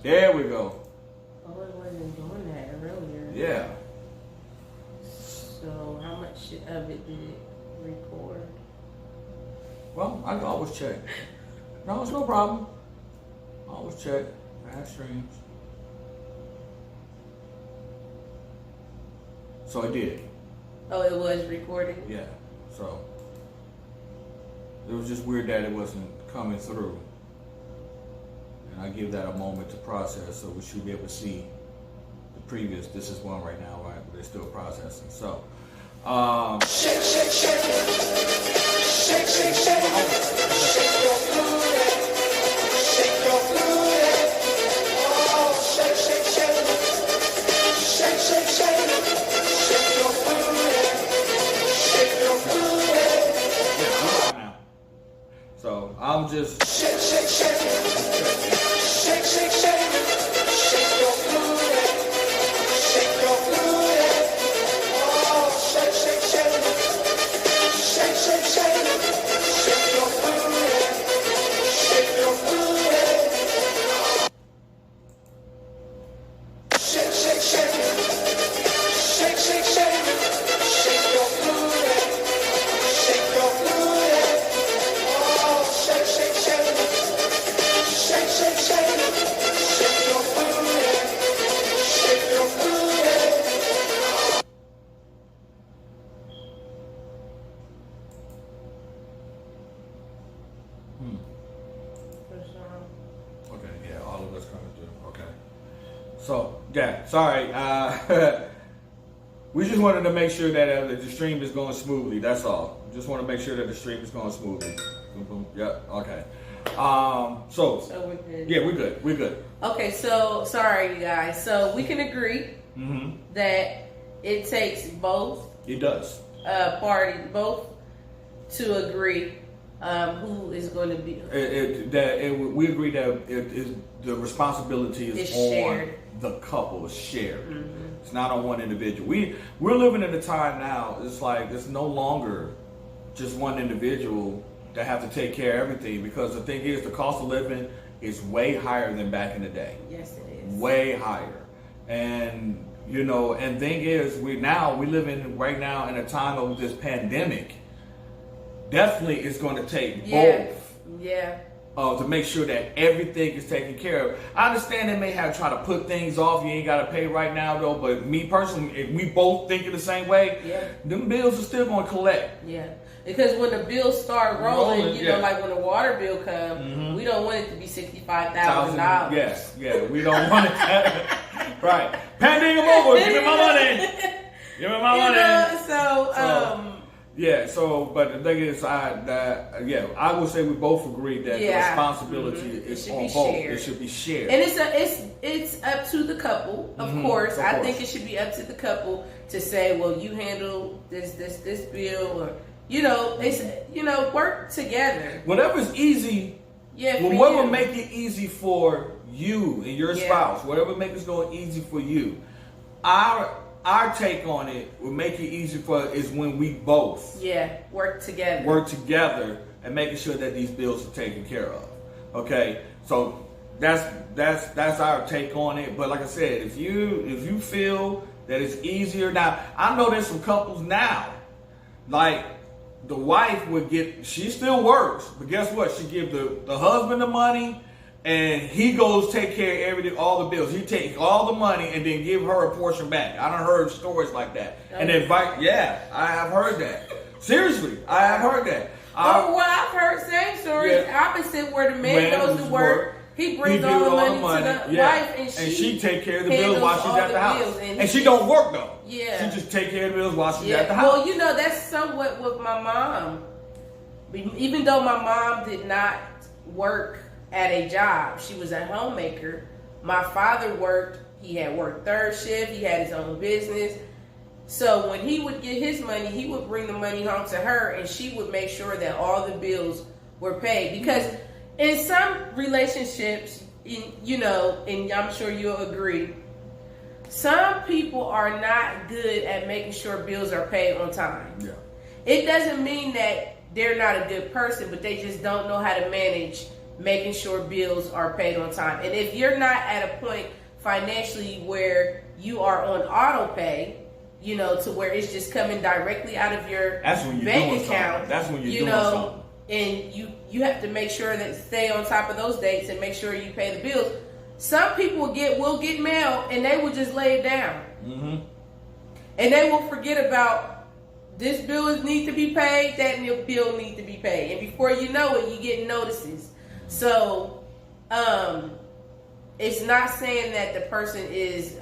There we go. Oh, it wasn't doing that earlier. Yeah. So how much of it did it record? Well, I can always check. No, it's no problem. Always check. Add streams. So it did. Oh, it was recording? Yeah. So it was just weird that it wasn't coming through. And I give that a moment to process, so we should be able to see the previous. This is one right now, right? But they're still processing. So shake, shake, shake. Shake, shake, shake. Shake your booty. Shake your booty. Oh, shake, shake, shake. Shake, shake, shake. Shake your booty. Shake your booty. Yeah, now. So I'm just shake, shake, shake. Shake, shake, shake. Shake your booty. Shake your booty. Oh, shake, shake, shake. Shake, shake, shake. Shake your booty. Shake your booty. Shake, shake, shake. Shake, shake, shake. Shake your booty. Shake your booty. Oh, shake, shake, shake. Shake, shake, shake. Shake your booty. Shake your booty. Okay, yeah, all of us coming through. Okay. So, yeah, sorry. We just wanted to make sure that the stream is going smoothly. That's all. Just want to make sure that the stream is going smoothly. Boom, boom. Yep. Okay. So we're good. Yeah, we're good. We're good. Okay, so sorry, you guys. So we can agree that it takes both. It does. Parties, both, to agree who is going to be. We agree that the responsibility is on shared. The couple. Is shared. It's not on one individual. We're living in a time now. It's like it's no longer just one individual that have to take care of everything, because the thing is, the cost of living is way higher than back in the day. Yes, it is. Way higher. And and thing is, we living right now in a time of this pandemic. Definitely it's going to take both. Yeah. To make sure that everything is taken care of. I understand they may have tried to put things off. You ain't got to pay right now, though. But me personally, if we both thinking the same way, them bills are still going to collect. Yeah. Because when the bills start rolling, like when the water bill comes, we don't want it to be $65,000. Yes, yeah, we don't want it. Right. Pandemic over. Give me my money. Give me my money. But the thing is, I would say we both agree that the responsibility is on both. It should be shared. And it's up to the couple, of course. I think it should be up to the couple to say, well, you handle this bill, or it's work together. Whatever's easy. Yeah. Whatever make it easy for you and your spouse, whatever make it go easy for you. Our take on it will make it easy for us is when we both work together and making sure that these bills are taken care of. Okay, so that's our take on it. But like I said, if you feel that it's easier now, I know there's some couples now, like the wife she still works, but guess what? She give the husband the money. And he goes take care of everything, all the bills. He takes all the money and then give her a portion back. I done heard stories like that. And then I have heard that. Seriously, I have heard that. I've heard same stories. Opposite, where the man goes to work, he brings all the money to the wife, and she take care of the bills while she's at the house. And she don't work though. Yeah, she just take care of the bills while she's at the house. Well, that's somewhat with my mom. Even though my mom did not work at a job, she was a homemaker. My father worked. He had worked third shift. He had his own business. So when he would get his money, he would bring the money home to her, and she would make sure that all the bills were paid. Because in some relationships, and I'm sure you'll agree, some people are not good at making sure bills are paid on time. Yeah. It doesn't mean that they're not a good person, but they just don't know how to manage making sure bills are paid on time. And if you're not at a point financially where you are on auto pay, you know, to where it's just coming directly out of your bank account. That's when you're doing something. And you have to make sure that stay on top of those dates and make sure you pay the bills. Some people will get mail and they will just lay it down. Mm-hmm. And they will forget about this bill need to be paid, that bill need to be paid. And before you know it, you get notices. So, it's not saying that the person is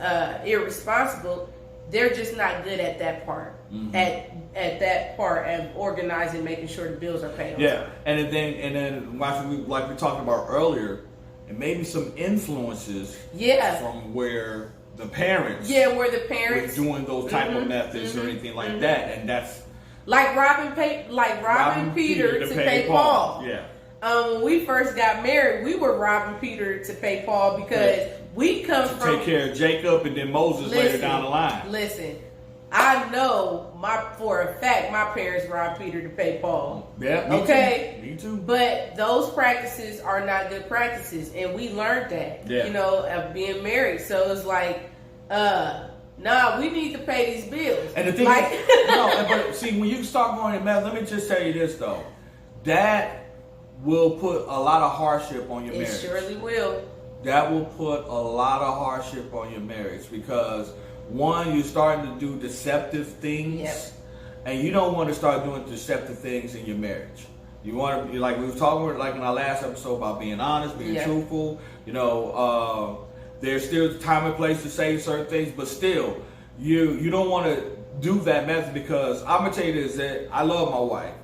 irresponsible. They're just not good at that part. Mm-hmm. At that part of organizing, making sure the bills are paid. Yeah, and then like we talked about earlier, and maybe some influences. Yeah. From where the parents. Yeah, where the parents were doing those type of methods or anything like that, and that's like robbing Peter to pay Paul. Yeah. When we first got married, we were robbing Peter to pay Paul because we come from take care of Jacob and then Moses later down the line. Listen, I know for a fact my parents robbed Peter to pay Paul. Yeah. Me too. But those practices are not good practices, and we learned that. Yeah. You know, of being married. So it's like, nah, we need to pay these bills. And the thing is, but see, when you start going to math, let me just tell you this though, that will put a lot of hardship on your marriage. It surely will. That will put a lot of hardship on your marriage because one, you're starting to do deceptive things, and you don't want to start doing deceptive things in your marriage. You want to, like we were talking about, like in our last episode about being honest, being truthful. You know, there's still time and place to say certain things, but still, you don't want to do that method because I'm gonna tell you this: that I love my wife,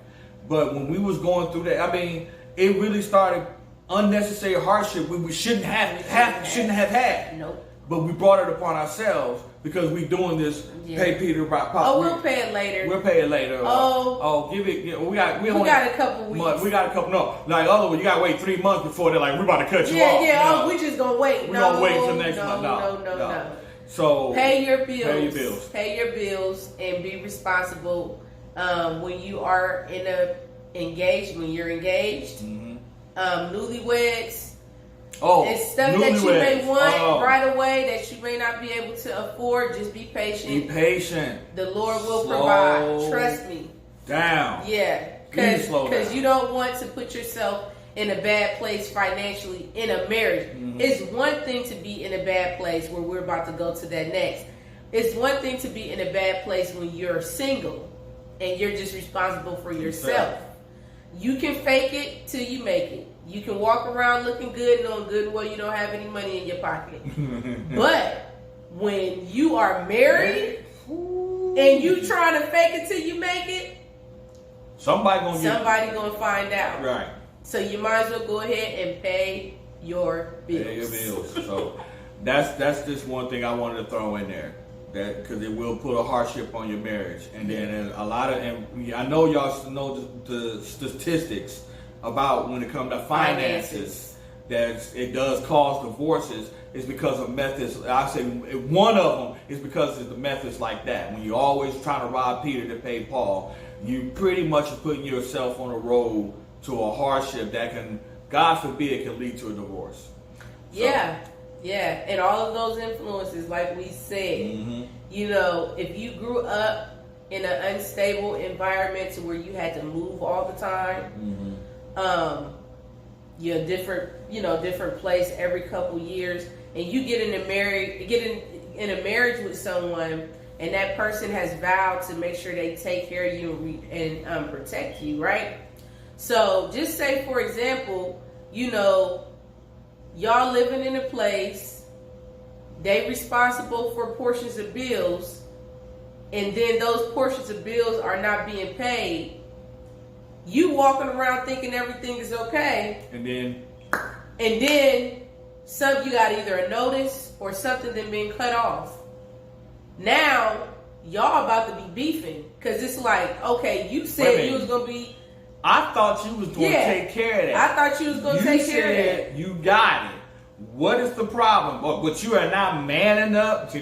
but when we was going through that, I mean, it really started unnecessary hardship we shouldn't have had. Nope. But we brought it upon ourselves because we doing this. Pay Peter by Pop. Oh, we'll pay it later. We'll pay it later. Give it. We got a couple weeks. Months. We got a couple. No, like you got to wait 3 months before they're like, we're about to cut you off. Yeah. We just gonna wait. We're gonna wait until next month. No. So pay your bills. Pay your bills. Pay your bills and be responsible when you are in a engaged. When you're engaged, newlyweds. It's stuff that you may want right away that you may not be able to afford. Just be patient. Be patient. The Lord will provide. Trust me. Down. Yeah. Because you don't want to put yourself in a bad place financially in a marriage. Mm-hmm. It's one thing to be in a bad place where we're about to go to that next. It's one thing to be in a bad place when you're single and you're just responsible for yourself. You can fake it till you make it. You can walk around looking good, knowing good and well you don't have any money in your pocket. But when you are married and you trying to fake it till you make it, somebody gonna find out. Right. So you might as well go ahead and pay your bills. Pay your bills. So that's just one thing I wanted to throw in there. That because it will put a hardship on your marriage, and then a lot of, and I know y'all know the statistics about when it comes to finances, that it does cause divorces. Is because of methods. I say one of them is because of the methods like that. When you're always trying to rob Peter to pay Paul, you pretty much are putting yourself on a road to a hardship that can, God forbid, can lead to a divorce. Yeah, and all of those influences, like we said, you know, if you grew up in an unstable environment to where you had to move all the time, you're different place every couple years, and you get in a marriage with someone, and that person has vowed to make sure they take care of you and protect you, right? So just say, for example, you know, y'all living in a place, they responsible for portions of bills, and then those portions of bills are not being paid. You walking around thinking everything is okay, and then you got either a notice or something then being cut off. Now y'all about to be beefing because it's like, okay, you said you was gonna be. I thought you was going to take care of that. I thought you was going to take care of that. You got it. What is the problem? But you are not man enough. See,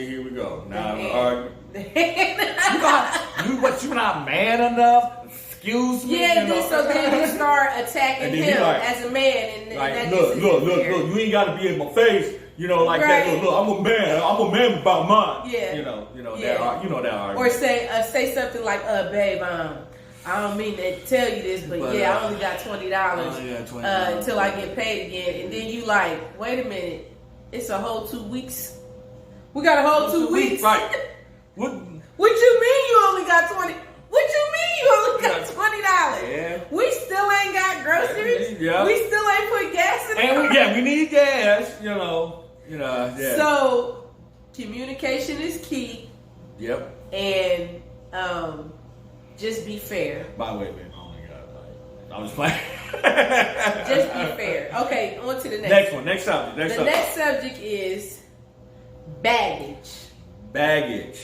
here we go. Now, you're not man enough. excuse me. Yeah, you know? so then you start attacking And then him he like, as a man, and like, that look, gets look, weird. you ain't got to be in my face, you know, like Right. that. Look, I'm a man about mine. Yeah. You know Yeah. that, you know that argument. Or say something like, babe, I don't mean to tell you this, but I only got $20 until I get paid again. And then you like, wait a minute, it's a whole 2 weeks. We got a whole 2 weeks. Right. What you mean you only got 20? What you mean you only got $20? Yeah. We still ain't got groceries. Yeah. We still ain't put gas in the car. we need gas, yeah. So communication is key. Yep. And just be fair. By the way, man, oh my God, I was playing. Just be fair. Okay, on to the Next subject. Next subject is baggage. Baggage.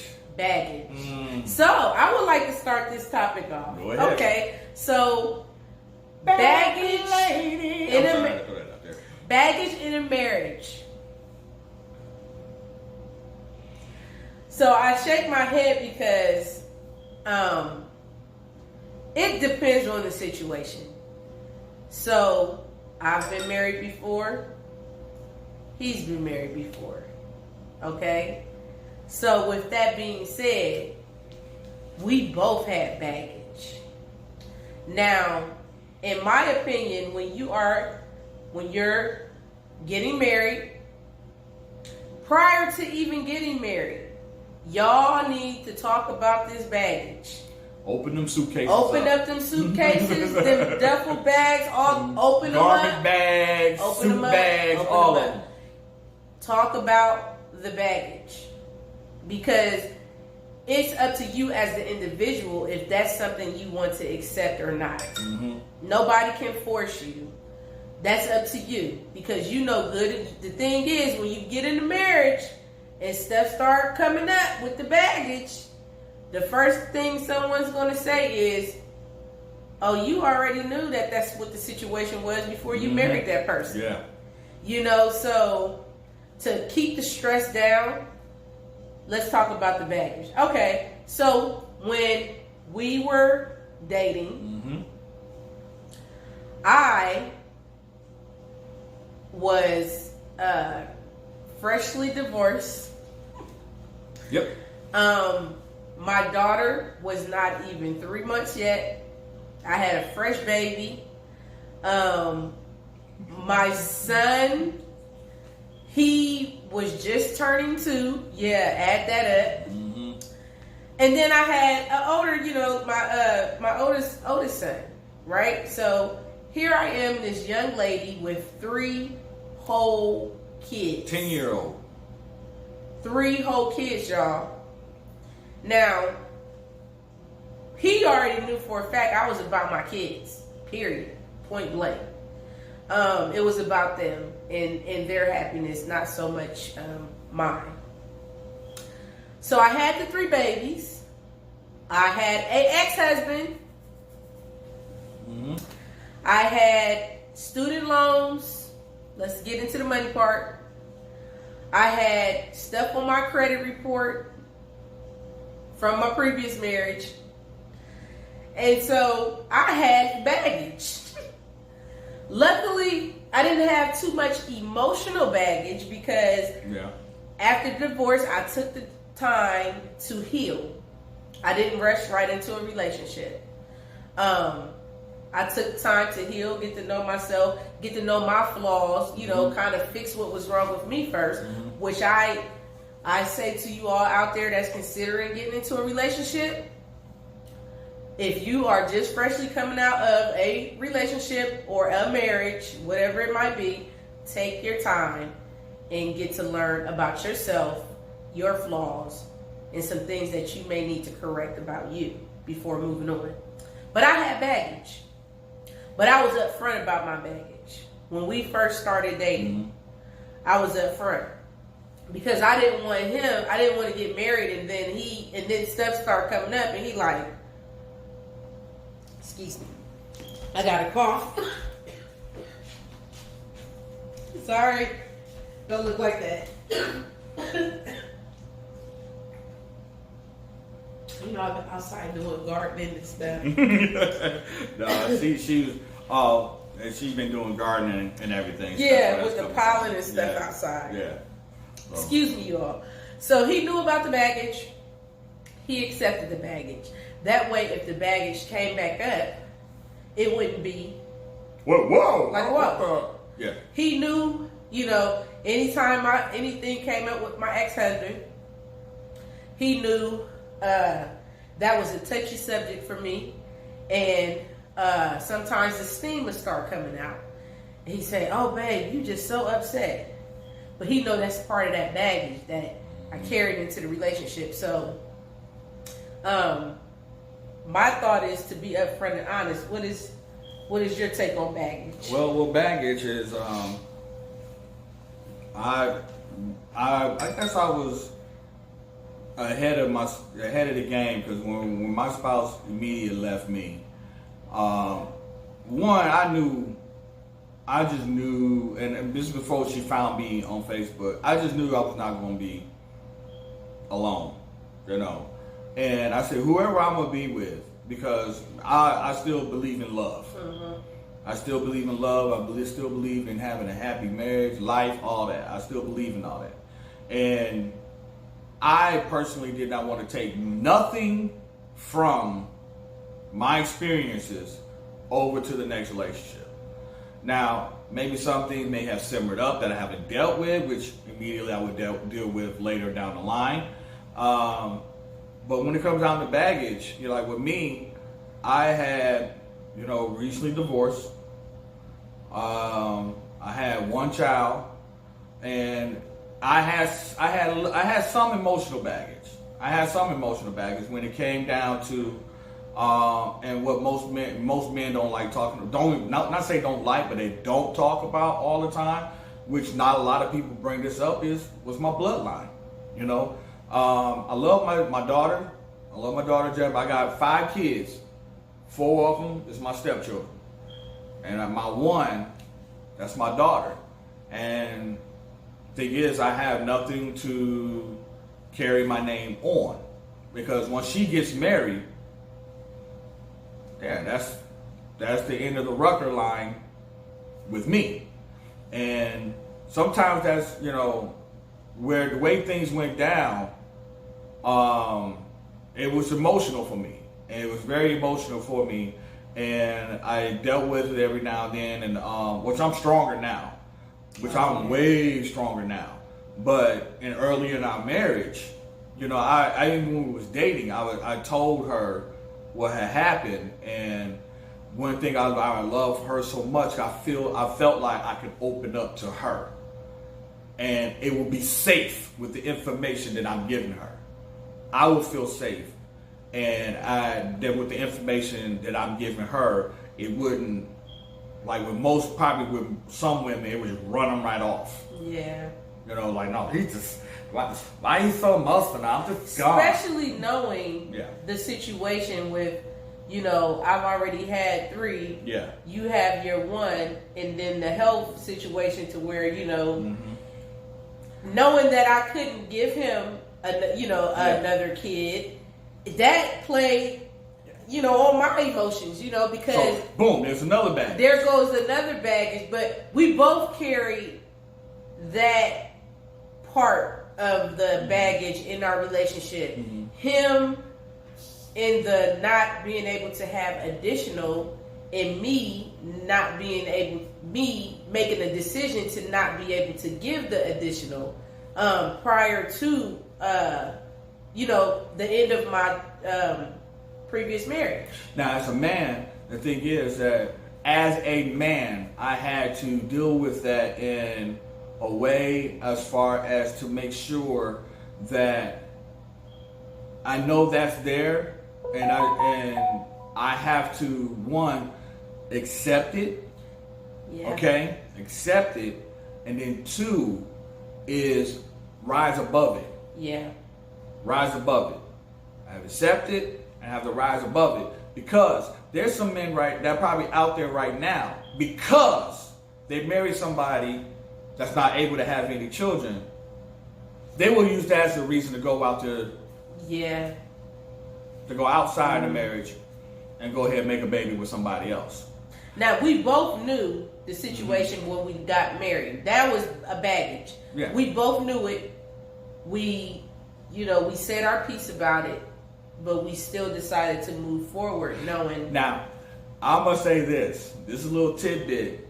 So I would like to start this topic off. Go ahead. Okay, so baggage in a marriage. So I shake my head because it depends on the situation. So I've been married before. He's been married before. Okay? So with that being said, we both had baggage. Now, in my opinion, when you're getting married, prior to even getting married, y'all need to talk about this baggage. Open them suitcases. Open up them suitcases, them duffel bags, open them up. Garbage bags, Open them suit up, bags, open all them of up. them. Talk about the baggage. Because it's up to you as the individual if that's something you want to accept or not. Mm-hmm. Nobody can force you. That's up to you. Because you know good. The thing is, when you get into marriage and stuff start coming up with the baggage, the first thing someone's going to say is, oh, you already knew that that's what the situation was before you married that person. Yeah. So to keep the stress down, let's talk about the baggage. Okay, so when we were dating, I was freshly divorced. Yep. My daughter was not even 3 months yet. I had a fresh baby. My son, he was just turning 2. Yeah, add that up. And then I had an older, my oldest son, right? So here I am, this young lady with 3 whole kids. 10-year-old. 3 whole kids, y'all. Now, he already knew for a fact I was about my kids, period, point blank. It was about them and their happiness, not so much mine. So I had the 3 babies. I had an ex-husband. I had student loans. Let's get into the money part. I had stuff on my credit report from my previous marriage. And so I had baggage. Luckily, I didn't have too much emotional baggage because after the divorce, I took the time to heal. I didn't rush right into a relationship. I took time to heal, get to know myself, get to know my flaws, kind of fix what was wrong with me first, which I say to you all out there that's considering getting into a relationship, if you are just freshly coming out of a relationship or a marriage, whatever it might be, take your time and get to learn about yourself, your flaws, and some things that you may need to correct about you before moving on. But I had baggage. But I was upfront about my baggage. When we first started dating, I was upfront. Because I didn't want to get married and then stuff started coming up and he like, excuse me, I got a cough. Sorry, don't look like that. You know, I've been outside doing gardening and stuff. No, she was, and she's been doing gardening and everything. Yeah, with the pollen and stuff outside. Yeah. So. Excuse me, y'all. So he knew about the baggage. He accepted the baggage. That way, if the baggage came back up, it wouldn't be. Whoa! Like what? Yeah. He knew, you know, anytime anything came up with my ex-husband, he knew that was a touchy subject for me, and sometimes the steam would start coming out. And he said, "Oh, babe, you just so upset," but he know that's part of that baggage that I carried into the relationship. So, my thought is to be upfront and honest. What is your take on baggage? Well, baggage is I guess I was ahead of the game, because when my spouse immediately left me, one, I just knew, and this is before she found me on Facebook, I just knew I was not going to be alone, you know. And I said, whoever I'm going to be with, because I still believe in love. Mm-hmm. I still believe in love. I still believe in having a happy marriage, life, all that. I still believe in all that. And I personally did not want to take nothing from my experiences over to the next relationship. Now, maybe something may have simmered up that I haven't dealt with, which immediately I would deal with later down the line. But when it comes down to baggage, you know, like with me, I had, you know, recently divorced. I had one child, and I had some emotional baggage. I had some emotional baggage when it came down to, and what most men don't like talking. Not say don't like, but they don't talk about all the time. Which not a lot of people bring this up. Was my bloodline. You know, I love my daughter. I love my daughter Jeff. I got 5 kids. 4 of them is my stepchildren, and my one, that's my daughter. And thing is, I have nothing to carry my name on, because once she gets married, yeah, that's the end of the Rucker line with me. And sometimes that's, you know, where the way things went down, it was emotional for me. And it was very emotional for me, and I dealt with it every now and then, and which I'm stronger now, I'm way stronger now. But early in our marriage, you know, I even when we was dating, I told her what had happened, and one thing I love her so much, I felt like I could open up to her, and it will be safe with the information that I'm giving her. I will feel safe. And that with the information that I'm giving her, it wouldn't, like with some women, it would just run them right off. Yeah. You know, like, no, why he's so emotional? I'm just gone. Especially knowing the situation with, you know, I've already had 3. Yeah. You have your 1, and then the health situation to where, you know, knowing that I couldn't give him, another kid. That played, you know, on my emotions, you know, because... So, boom, there's another baggage. There goes another baggage, but we both carry that part of the baggage in our relationship. Mm-hmm. Him in the not being able to have additional, and me making a decision to not be able to give the additional prior to... you know, the end of my previous marriage. Now, as a man, the thing is that as a man, I had to deal with that in a way as far as to make sure that I know that's there, and I have to, one, accept it. Yeah. Okay? Accept it. And then 2 is rise above it. Yeah. Rise above it. I have accepted and have to rise above it, because there's some men that probably out there right now, because they married somebody that's not able to have any children. They will use that as a reason to go out to to go outside the marriage and go ahead and make a baby with somebody else. Now, we both knew the situation when we got married. That was a baggage. Yeah. We both knew it. We said our piece about it, but we still decided to move forward knowing. Now, I must say this. This is a little tidbit.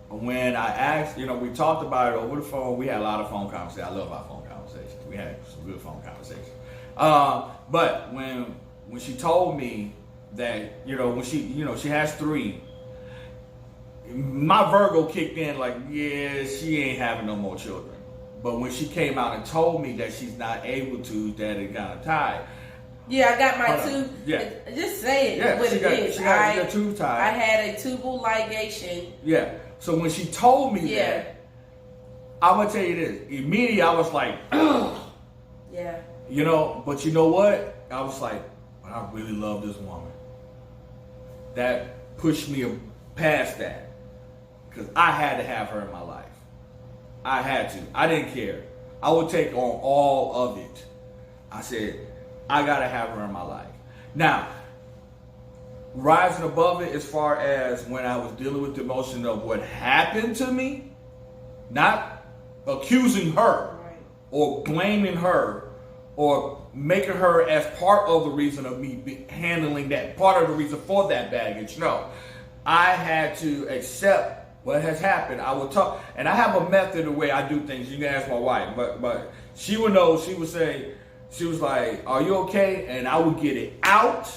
When I asked, we talked about it over the phone. We had a lot of phone conversations. I love our phone conversations. We had some good phone conversations. But when she told me that, when she has 3, my Virgo kicked in like, yeah, she ain't having no more children. But when she came out and told me that she's not able to, that it got her tied. Yeah, I got my tube. Yeah. Just say it. Yeah, what she it got, is. she got her tube tied. I had a tubal ligation. Yeah. So when she told me that, I'm going to tell you this. Immediately I was like, ugh. Yeah. But you know what? I was like, I really love this woman. That pushed me past that. Because I had to have her in my life. I had to. I didn't care. I would take on all of it. I said, I got to have her in my life. Now, rising above it as far as when I was dealing with the emotion of what happened to me, not accusing her or blaming her or making her as part of the reason of me handling that, part of the reason for that baggage. No, I had to accept what has happened. I would talk, and I have a method the way I do things. You can ask my wife, but she would know. She would say, she was like, "Are you okay?" And I would get it out.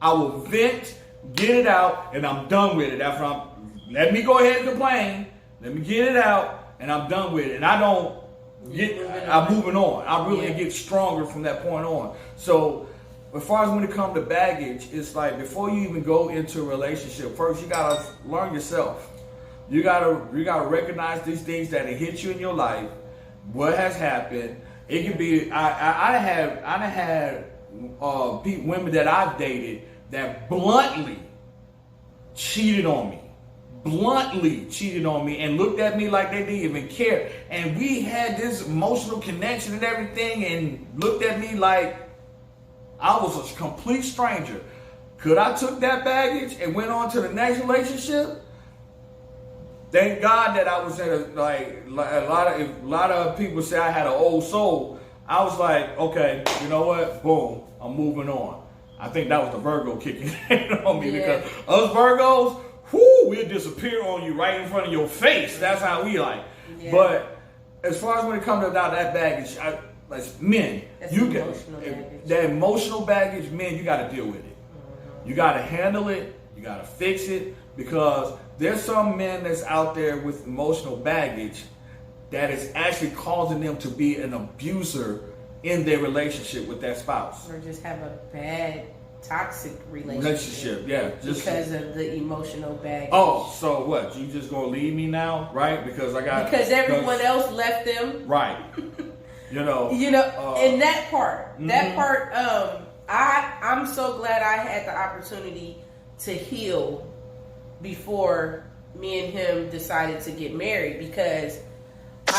I will vent, get it out, and I'm done with it. After let me go ahead and complain. Let me get it out, and I'm done with it. And I'm moving on. I really get stronger from that point on. So, as far as when it comes to baggage, it's like before you even go into a relationship, first you gotta learn yourself. You gotta recognize these things that have hit you in your life. What has happened? It can be. I had women that I've dated that bluntly cheated on me. Bluntly cheated on me and looked at me like they didn't even care. And we had this emotional connection and everything and looked at me like I was a complete stranger. Could I took that baggage and went on to the next relationship? Thank God that I was at a lot of people say I had an old soul. I was like, okay, you know what? Boom, I'm moving on. I think that was the Virgo kicking in on me because us Virgos, we'll disappear on you right in front of your face. That's how we like. Yeah. But as far as when it comes to that baggage, men, that emotional baggage, men, you got to deal with it. You got to handle it. You got to fix it because there's some men that's out there with emotional baggage that is actually causing them to be an abuser in their relationship with their spouse. Or just have a bad, toxic relationship. Yeah. Because of the emotional baggage. Oh, so what? You just gonna leave me now, right? Because everyone else left them. Right. In that part. That part, I'm so glad I had the opportunity to heal before me and him decided to get married because I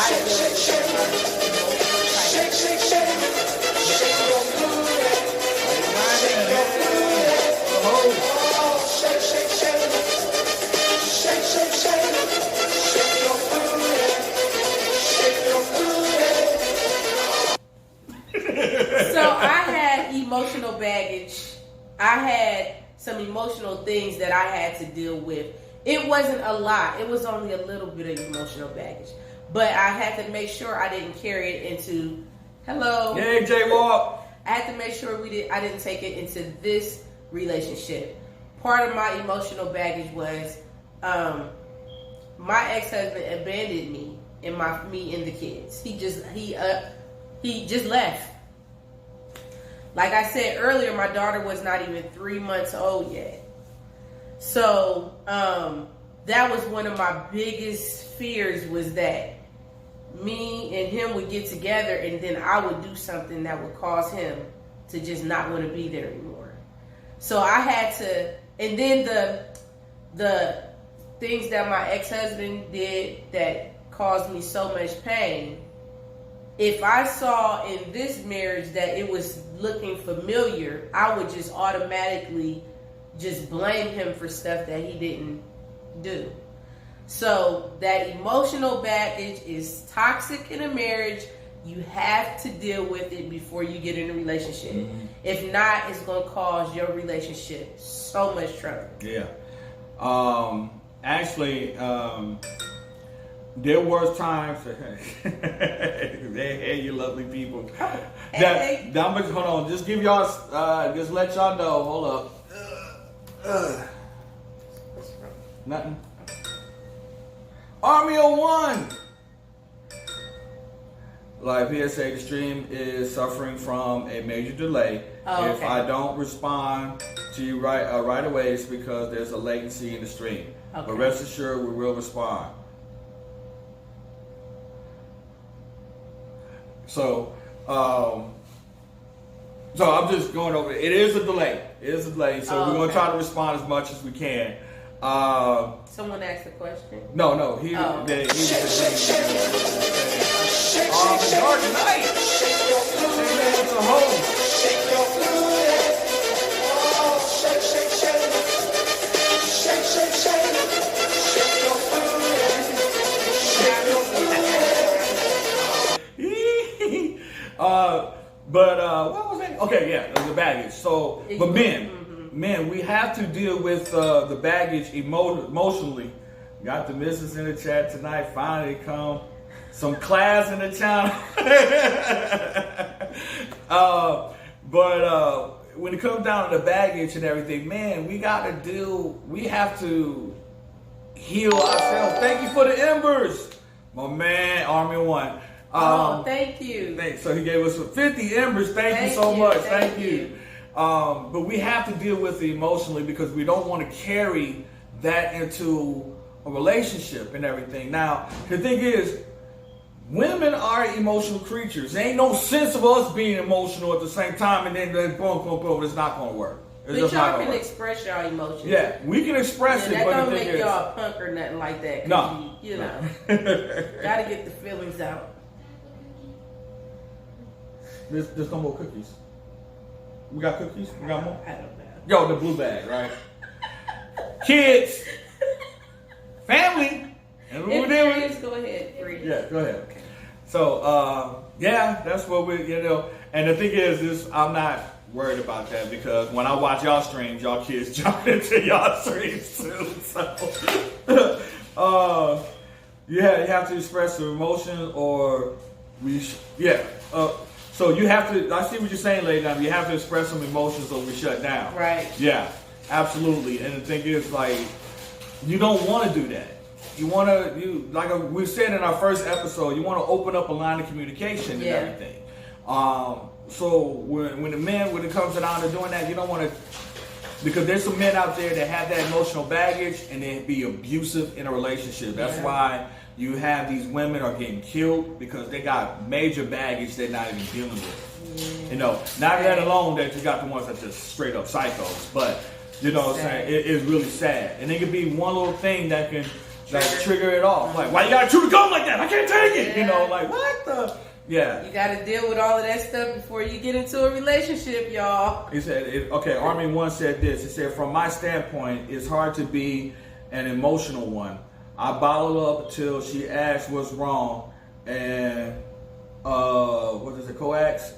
had emotional baggage. I had some emotional things that I had to deal with. It wasn't a lot. It was only a little bit of emotional baggage. But I had to make sure I didn't carry it into, hello. Hey, J-Walk. I had to make sure I didn't take it into this relationship. Part of my emotional baggage was my ex-husband abandoned me and me and the kids. He just left. Like I said earlier, my daughter was not even 3 months old yet. So that was one of my biggest fears was that me and him would get together and then I would do something that would cause him to just not want to be there anymore. So I had to, and then the things that my ex-husband did that caused me so much pain, if I saw in this marriage that it was looking familiar, I would just automatically just blame him for stuff that he didn't do. So that emotional baggage is toxic in a marriage. You have to deal with it before you get in a relationship. Mm-hmm. If not, it's going to cause your relationship so much trouble. Yeah. Actually, there was times, hey, you lovely people. Hey. Hold on, just give y'all, just let y'all know, hold up. Nothing. Army of One. Like PSA, the stream is suffering from a major delay. Oh, if I don't respond to you right away, it's because there's a latency in the stream. Okay. But rest assured, we will respond. So I'm just going over it. It is a delay. So we're going to try to respond as much as we can. Someone asked a question? No. He was the Dark Knight. It's a host. What was that? Okay, yeah, it was the baggage. So, but men, we have to deal with the baggage emotionally. Got the missus in the chat tonight. Finally come. Some class in the channel. But when it comes down to the baggage and everything, man, we have to heal ourselves. Thank you for the embers. My man, Army One. Thank you. Thanks. So he gave us 50 embers. Thank you so much. Thank you. But we have to deal with it emotionally because we don't want to carry that into a relationship and everything. Now, the thing is, women are emotional creatures. There ain't no sense of us being emotional at the same time and then boom, it's not going to work. But y'all can express your emotions. Yeah, we can express it. That but don't make y'all a punk or nothing like that. No. You know, gotta get the feelings out. There's no more cookies. We got cookies? We got more? I don't know. Yo, the blue bag, right? Kids, family. And if there is, go ahead, read it. Yeah, go ahead. Okay. So, that's what and the thing is I'm not worried about that because when I watch y'all streams, y'all kids jump into y'all streams too. So, you have to express the emotion so you have to, I see what you're saying, lady. You have to express some emotions or we shut down. Right. Yeah, absolutely. And the thing is, like, you don't want to do that. You want to, like we said in our first episode, you want to open up a line of communication and everything. So when it comes down to doing that, you don't want to, because there's some men out there that have that emotional baggage and then be abusive in a relationship. That's why you have these women are getting killed because they got major baggage they're not even dealing with. Not that alone that you got the ones that just straight up psychos, but you know what I'm saying? It is really sad. And it could be one little thing that can trigger it off. Like, why you gotta chew the gum like that? I can't take it. Like what the? Yeah. You gotta deal with all of that stuff before you get into a relationship, y'all. He said, Army One said this. He said, from my standpoint, it's hard to be an emotional one. I bottled up until she asked what's wrong, and what is it, coax?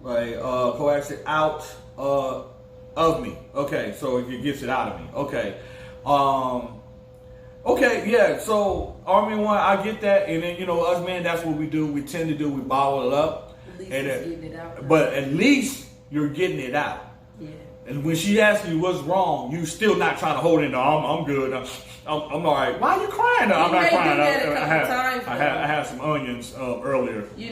Like coax it out of me. Okay, so it gets it out of me. Okay. Okay, yeah, so Army One, I get that, and then us men, that's what we do. We tend to do, we bottle it up. At least getting it out. But at least you're getting it out. Yeah. And when she asks you what's wrong, you still not trying to hold it. No, I'm good. I'm all right. Why are you crying? No, I'm not crying. I had some onions earlier. He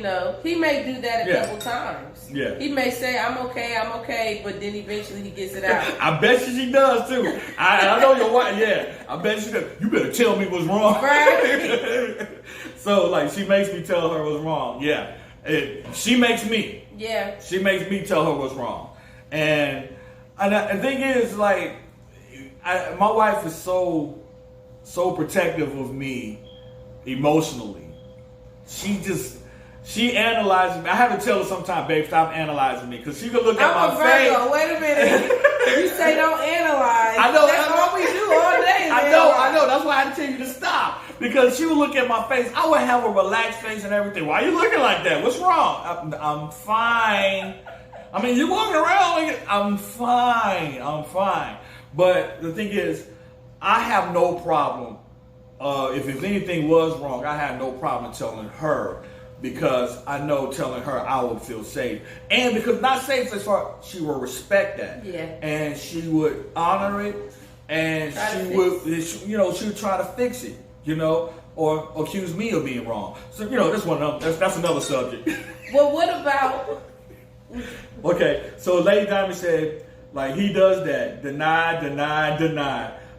may do that a couple times. Yeah. He may say, I'm okay, but then eventually he gets it out. I bet she does too. I know your wife. Yeah, I bet she does. You better tell me what's wrong. Right. So like she makes me tell her what's wrong. Yeah. She makes me. Yeah. She makes me tell her what's wrong. And the thing is, like, my wife is so protective of me emotionally. She She analyzes me. I have to tell her sometimes, babe, stop analyzing me, because she can look at I'm my a Virgo. face. Wait a minute. You say don't analyze. I know. That's all we do all day. I know. That's why I had to tell you to stop. Because she would look at my face. I would have a relaxed face and everything. Why are you looking like that? What's wrong? I'm fine. I mean, you walking around like, I'm fine. But the thing is, I have no problem. If anything was wrong, I have no problem telling her. Because I know telling her I would feel safe. And because not safe as far, she will respect that. Yeah. And she would honor it. And she would try to fix it, or accuse me of being wrong. So, that's another subject. Well, what about... Okay, so Lady Diamond said, like, he does that. Deny,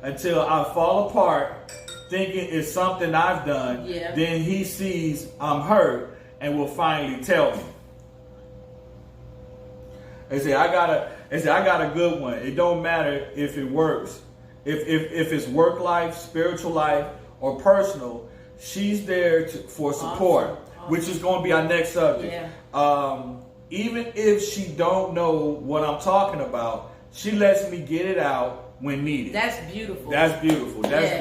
until I fall apart, thinking it's something I've done. Yeah. Then he sees I'm hurt and will finally tell me. They say I got a good one. It don't matter if it works. If it's work life, spiritual life, or personal, she's there for support, awesome. Which is going to be our next subject. Yeah. Even if she don't know what I'm talking about, she lets me get it out when needed. That's beautiful. That's beautiful. That's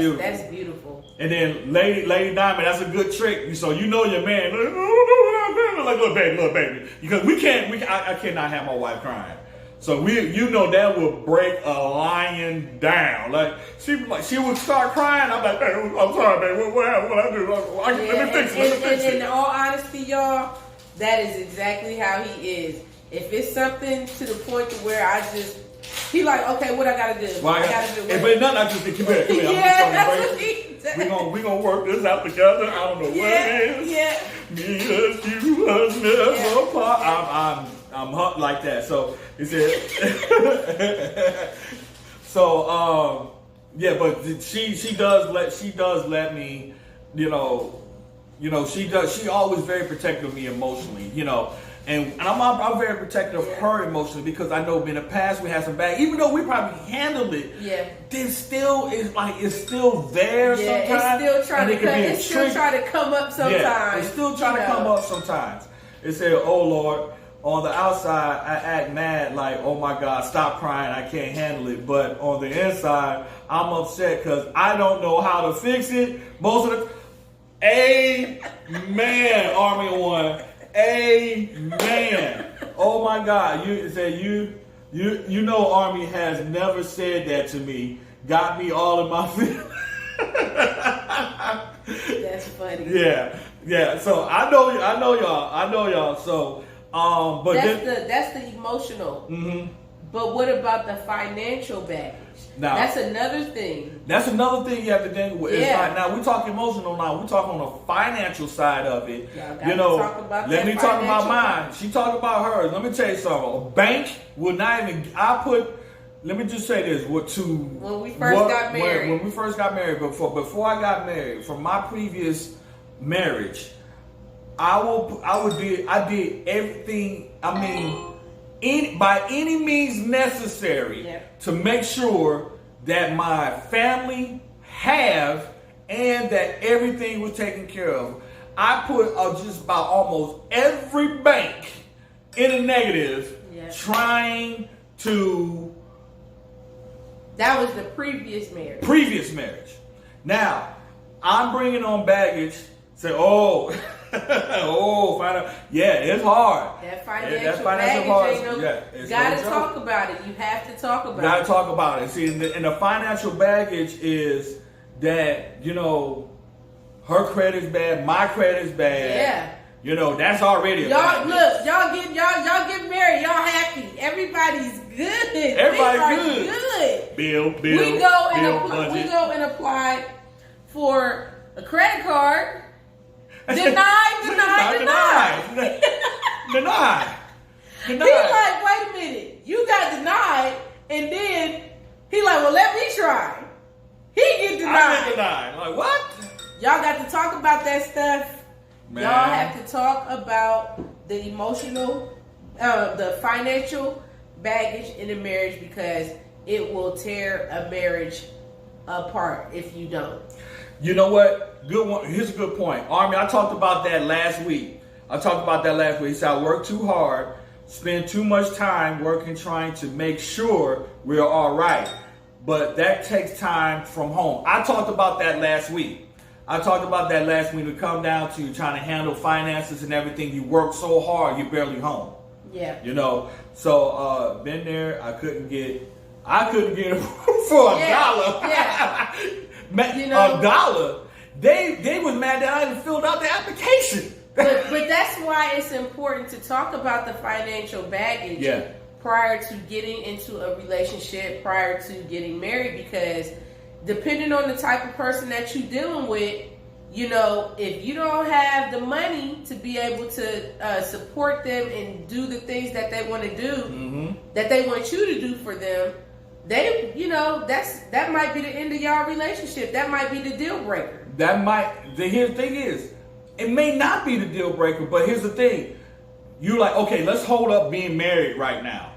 beautiful. And then Lady Diamond, that's a good trick. So you know your man, like little baby, because I cannot have my wife crying. So that will break a lion down. Like she would start crying. I'm like, I'm sorry, baby. What happened? What I do? Let me fix it. And in all honesty, y'all, that is exactly how he is. If it's something to the point to where he like, okay, what I gotta do? Well, I gotta do. If it's nothing, I just think, come here. Yeah, that's what he does. We gonna work this out together. I don't know what it is. Yeah. Me and you are never apart. I'm hot like that. So he said. But she does let me, she always very protective of me emotionally, And I'm very protective of her emotionally, because I know in the past we had some bad, even though we probably handled it. Yeah. It's still there sometimes. It's still trying to come up sometimes. Yeah, it's still trying to come up sometimes. It said, "Oh Lord." On the outside, I act mad, like, oh my God, stop crying, I can't handle it. But on the inside, I'm upset because I don't know how to fix it. Most of the Amen, Army One. Amen. Oh my God. You know Army has never said that to me. Got me all in my feelings. That's funny. Yeah. So I know y'all. So but that's the emotional. Mm-hmm. But what about the financial baggage? Now, that's another thing. That's another thing you have to deal with. Yeah. Now we're talking emotional. Now we're talking on the financial side of it. Let me talk about mine. She talked about hers. Let me tell you something. A bank would not even. Let me just say this. When we first got married. When we first got married, before I got married, from my previous marriage, I did everything. I mean, by any means necessary to make sure that my family have and that everything was taken care of. I put just about almost every bank in a negative, trying to. That was the previous marriage. Now, I'm bringing on baggage. Say, it's hard. That financial baggage gotta talk about it. You have to talk about it. Gotta talk about it. See, and the financial baggage is that, her credit's bad, my credit's bad. Yeah. That's already a y'all get married, y'all happy. Everybody's good. Everybody's good. Bill. We go and apply for a credit card. Denied. He like, wait a minute, you got denied, and then he like, well, let me try. He get denied. I get denied. Like, what? Y'all got to talk about that stuff. Man. Y'all have to talk about the emotional, the financial baggage in a marriage, because it will tear a marriage apart if you don't. You know what? Good one. Here's a good point. Army, I talked about that last week. I talked about that last week. He said, I work too hard, spend too much time working, trying to make sure we're all right. But that takes time from home. I talked about that last week. When it come down to trying to handle finances and everything, you work so hard, you're barely home. Yeah. You know, so been there. I couldn't get it for $1. Yeah. You know, $1. They was mad that I even filled out the application. but that's why it's important to talk about the financial baggage prior to getting into a relationship, prior to getting married, because depending on the type of person that you're dealing with, you know, if you don't have the money to be able to support them and do the things that they want to do, that they want you to do for them, they, you know, that might be the end of y'all relationship. That might be the deal breaker. Here's the thing is, it may not be the deal breaker, but here's the thing. You're like, okay, let's hold up being married right now.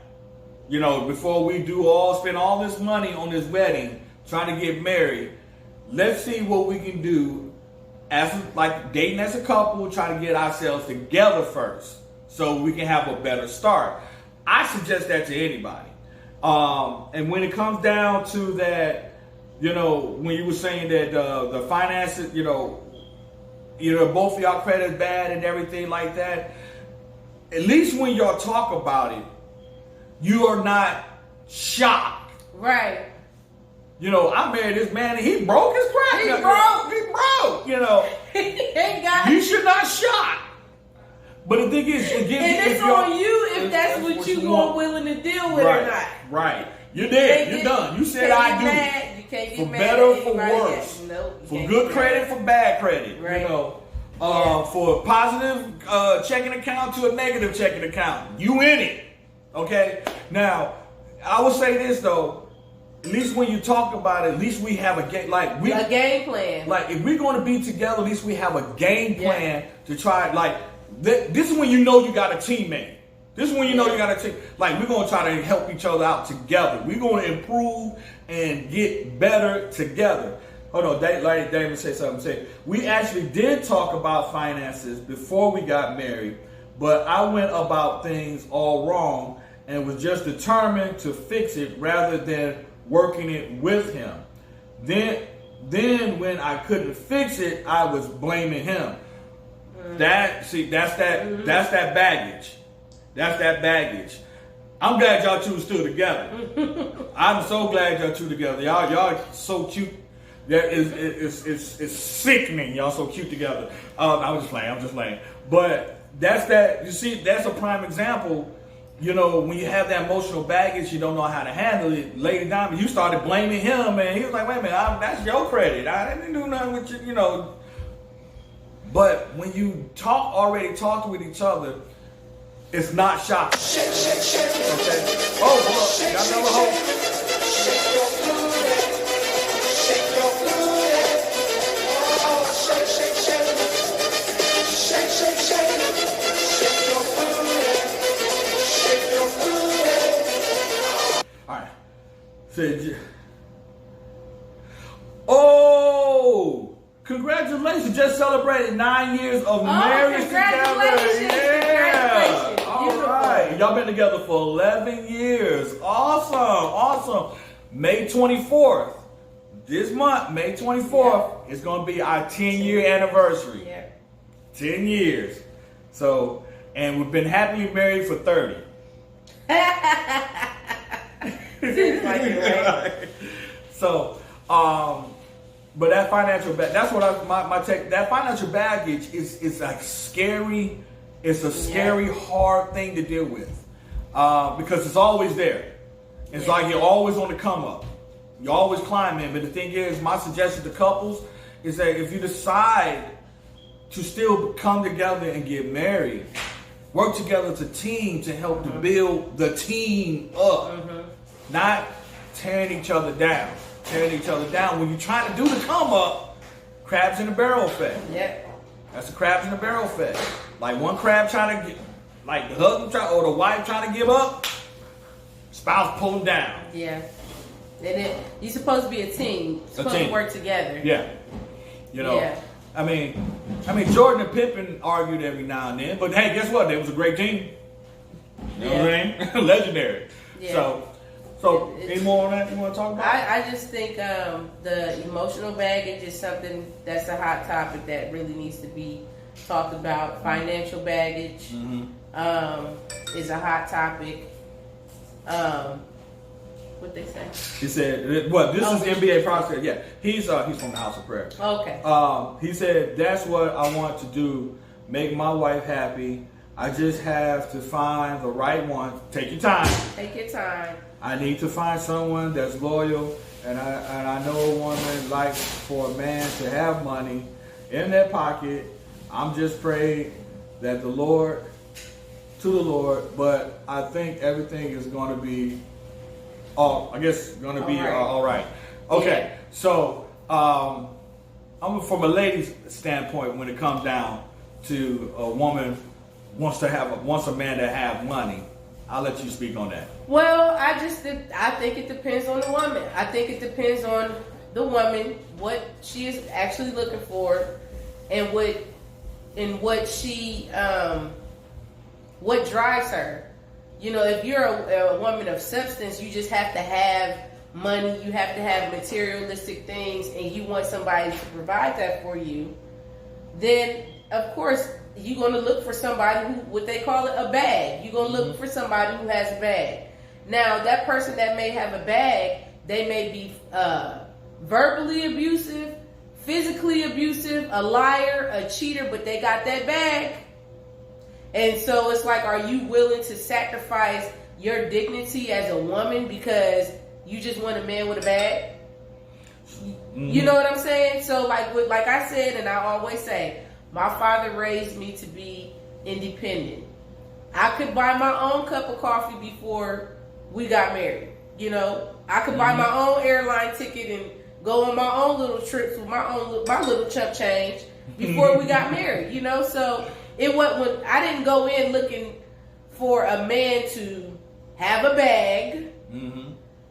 You know, before we spend all this money on this wedding, trying to get married, let's see what we can do as like dating as a couple, trying to get ourselves together first so we can have a better start. I suggest that to anybody. And when it comes down to that, you know, when you were saying that the finances, you know, both of y'all credit is bad and everything like that, at least when y'all talk about it, you are not shocked. Right. You know, I married this man and he broke his credit. He broke. You know, you should not shock. But the thing is, it's on you if that's what you are willing to deal with or not. Right. You're there. You're done. You said I do. You can't get for mad better, at for worse. Nope, for good credit, for bad credit. Right. You know, for a positive checking account to a negative checking account. You in it. Okay? Now, I will say this though. At least when you talk about it, at least we have a game. A game plan. Like, if we're going to be together, at least we have a game plan to try. Like, this is when you know you got a teammate. This is when you know you got a team. Like, we're going to try to help each other out together. We're going to improve and get better together. Hold on, like David said something. We actually did talk about finances before we got married, but I went about things all wrong and was just determined to fix it rather than working it with him. Then when I couldn't fix it, I was blaming him. That's that baggage. That's that baggage. I'm glad y'all two still together. I'm so glad y'all two together. Y'all so cute. It's sickening. Y'all so cute together. I'm just playing. But that's a prime example. You know, when you have that emotional baggage, you don't know how to handle it. Lady Diamond, you started blaming him, and he was like, wait a minute, that's your credit. I didn't do nothing with you, you know. But when you already talk with each other, it's not shocking. Okay? Oh, hold up. Got another hole? Oh, congratulations. Just celebrated 9 years of marriage together. Yeah. All right. Y'all been together for 11 years. Awesome. May 24th. This month, May 24th, is going to be our 10-year anniversary. Yeah. 10 years. So, and we've been happily married for 30. Seems like it, right? So, but that financial that's what my take. That financial baggage is like scary. It's a scary, hard thing to deal with because it's always there. It's like you're always on the come up. You're always climbing. But the thing is, my suggestion to couples is that if you decide to still come together and get married, work together as a team to help to build the team up. Not tearing each other down. When you're trying to do the come up, crabs in a barrel effect. Yep. That's a crabs in a barrel effect. Like one crab trying to get, like the husband or the wife trying to give up, spouse pull them down. Yeah. And you're supposed to be a team. You're supposed to work together. Yeah. You know. Yeah. I mean, Jordan and Pippen argued every now and then, but hey, guess what? They was a great team. You know what I mean? Legendary. Yeah. So any more on that you want to talk about? I just think the emotional baggage is something that's a hot topic that really needs to be talked about. Financial baggage is a hot topic. What they say? He said, "What? This is NBA prospect. Yeah, he's from the House of Prayer. Okay. He said, that's what I want to do. Make my wife happy. I just have to find the right one. Take your time. Take your time. I need to find someone that's loyal, and I know a woman likes for a man to have money in their pocket. I'm just praying that the Lord, but I think everything is going to be, all right. Okay, yeah. So I'm from a lady's standpoint when it comes down to a woman wants a man to have money. I'll let you speak on that. Well, I think it depends on the woman. I think it depends on the woman, what she is actually looking for, and what she what drives her. You know, if you're a woman of substance, you just have to have money, you have to have materialistic things, and you want somebody to provide that for you, then of course you're going to look for somebody who, what they call it, a bag. You're going to look for somebody who has a bag. Now, that person that may have a bag, they may be verbally abusive, physically abusive, a liar, a cheater, but they got that bag. And so it's like, are you willing to sacrifice your dignity as a woman because you just want a man with a bag? You know what I'm saying? So like I said, and I always say, my father raised me to be independent. I could buy my own cup of coffee before we got married. You know, I could buy my own airline ticket and go on my own little trips with my little chump change before we got married. You know, so it wasn't when I didn't go in looking for a man to have a bag,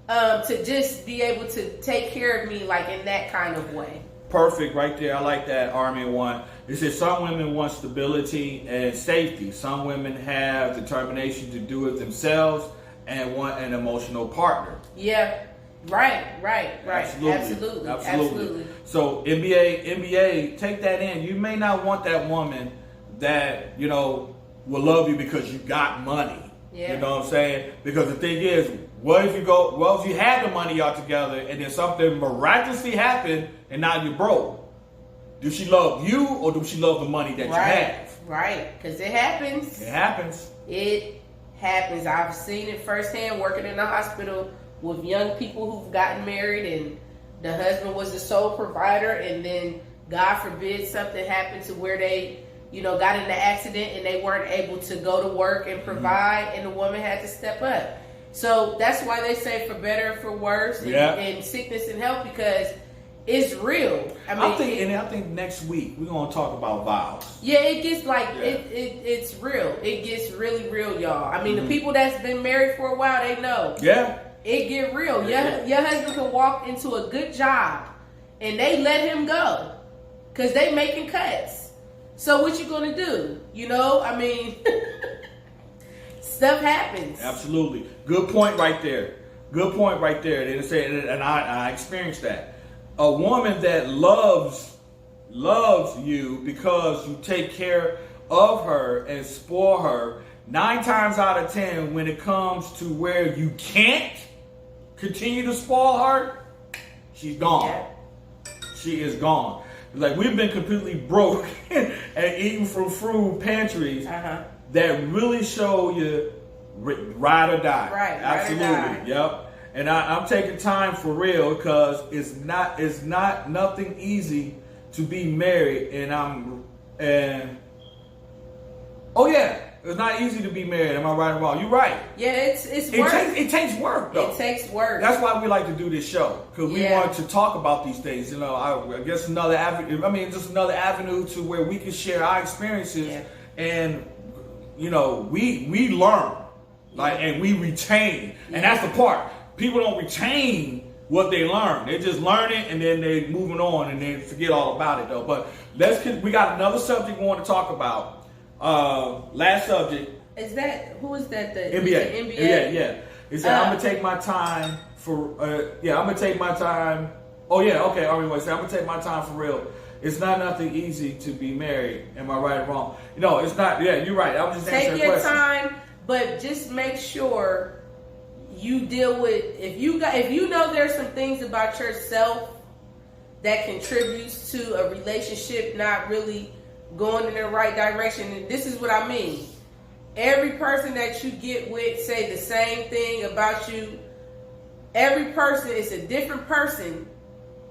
to just be able to take care of me like in that kind of way. Perfect, right there. I like that, Army One. It says some women want stability and safety. Some women have determination to do it themselves and want an emotional partner. Yeah, right. Absolutely. So NBA, take that in. You may not want that woman that, you know, will love you because you got money. Yeah. You know what I'm saying? Because the thing is, what if you had the money all together and then something miraculously happened and now you're broke? Do she love you or do she love the money that you have? Right, because it happens. It happens. I've seen it firsthand working in the hospital with young people who've gotten married and the husband was the sole provider, and then God forbid something happened to where they, you know, got in an accident and they weren't able to go to work and provide, and the woman had to step up. So that's why they say for better and for worse, and sickness and health, because it's real. I think next week we're gonna talk about vows. Yeah, it gets like it's real. It gets really real, y'all. I mean, the people that's been married for a while, they know. Yeah, it get real. Your husband can walk into a good job and they let him go because they making cuts. So what you gonna do? You know, I mean. Stuff happens. Absolutely. Good point right there. And I experienced that. A woman that loves you because you take care of her and spoil her, 9 times out of 10, when it comes to where you can't continue to spoil her, she's gone. Yeah. She is gone. Like, we've been completely broke and eating from food pantries. That really show you ride or die. Right. Absolutely. Ride or die. Yep. And I'm taking time for real because it's not nothing easy to be married, it's not easy to be married. Am I right or wrong? You're right. Yeah, it's work. It takes work though. It takes work. That's why we like to do this show, because we want to talk about these things. You know, I guess another avenue. I mean, just another avenue to where we can share our experiences and. You know, we learn, and we retain, and that's the part. People don't retain what they learn. They just learn it and then they moving on and they forget all about it though. But we got another subject we want to talk about. Last subject. Who is that? The NBA. NBA? Yeah. He said, I'm gonna take my time for. I'm gonna take my time. Oh yeah, okay. I'm gonna take my time for real. It's not nothing easy to be married. Am I right or wrong? No, it's not. Yeah, you're right. I was just answering Take your question. time, but just make sure you deal with if you know there's some things about yourself that contributes to a relationship not really going in the right direction. And this is what I mean. Every person that you get with say the same thing about you. Every person is a different person,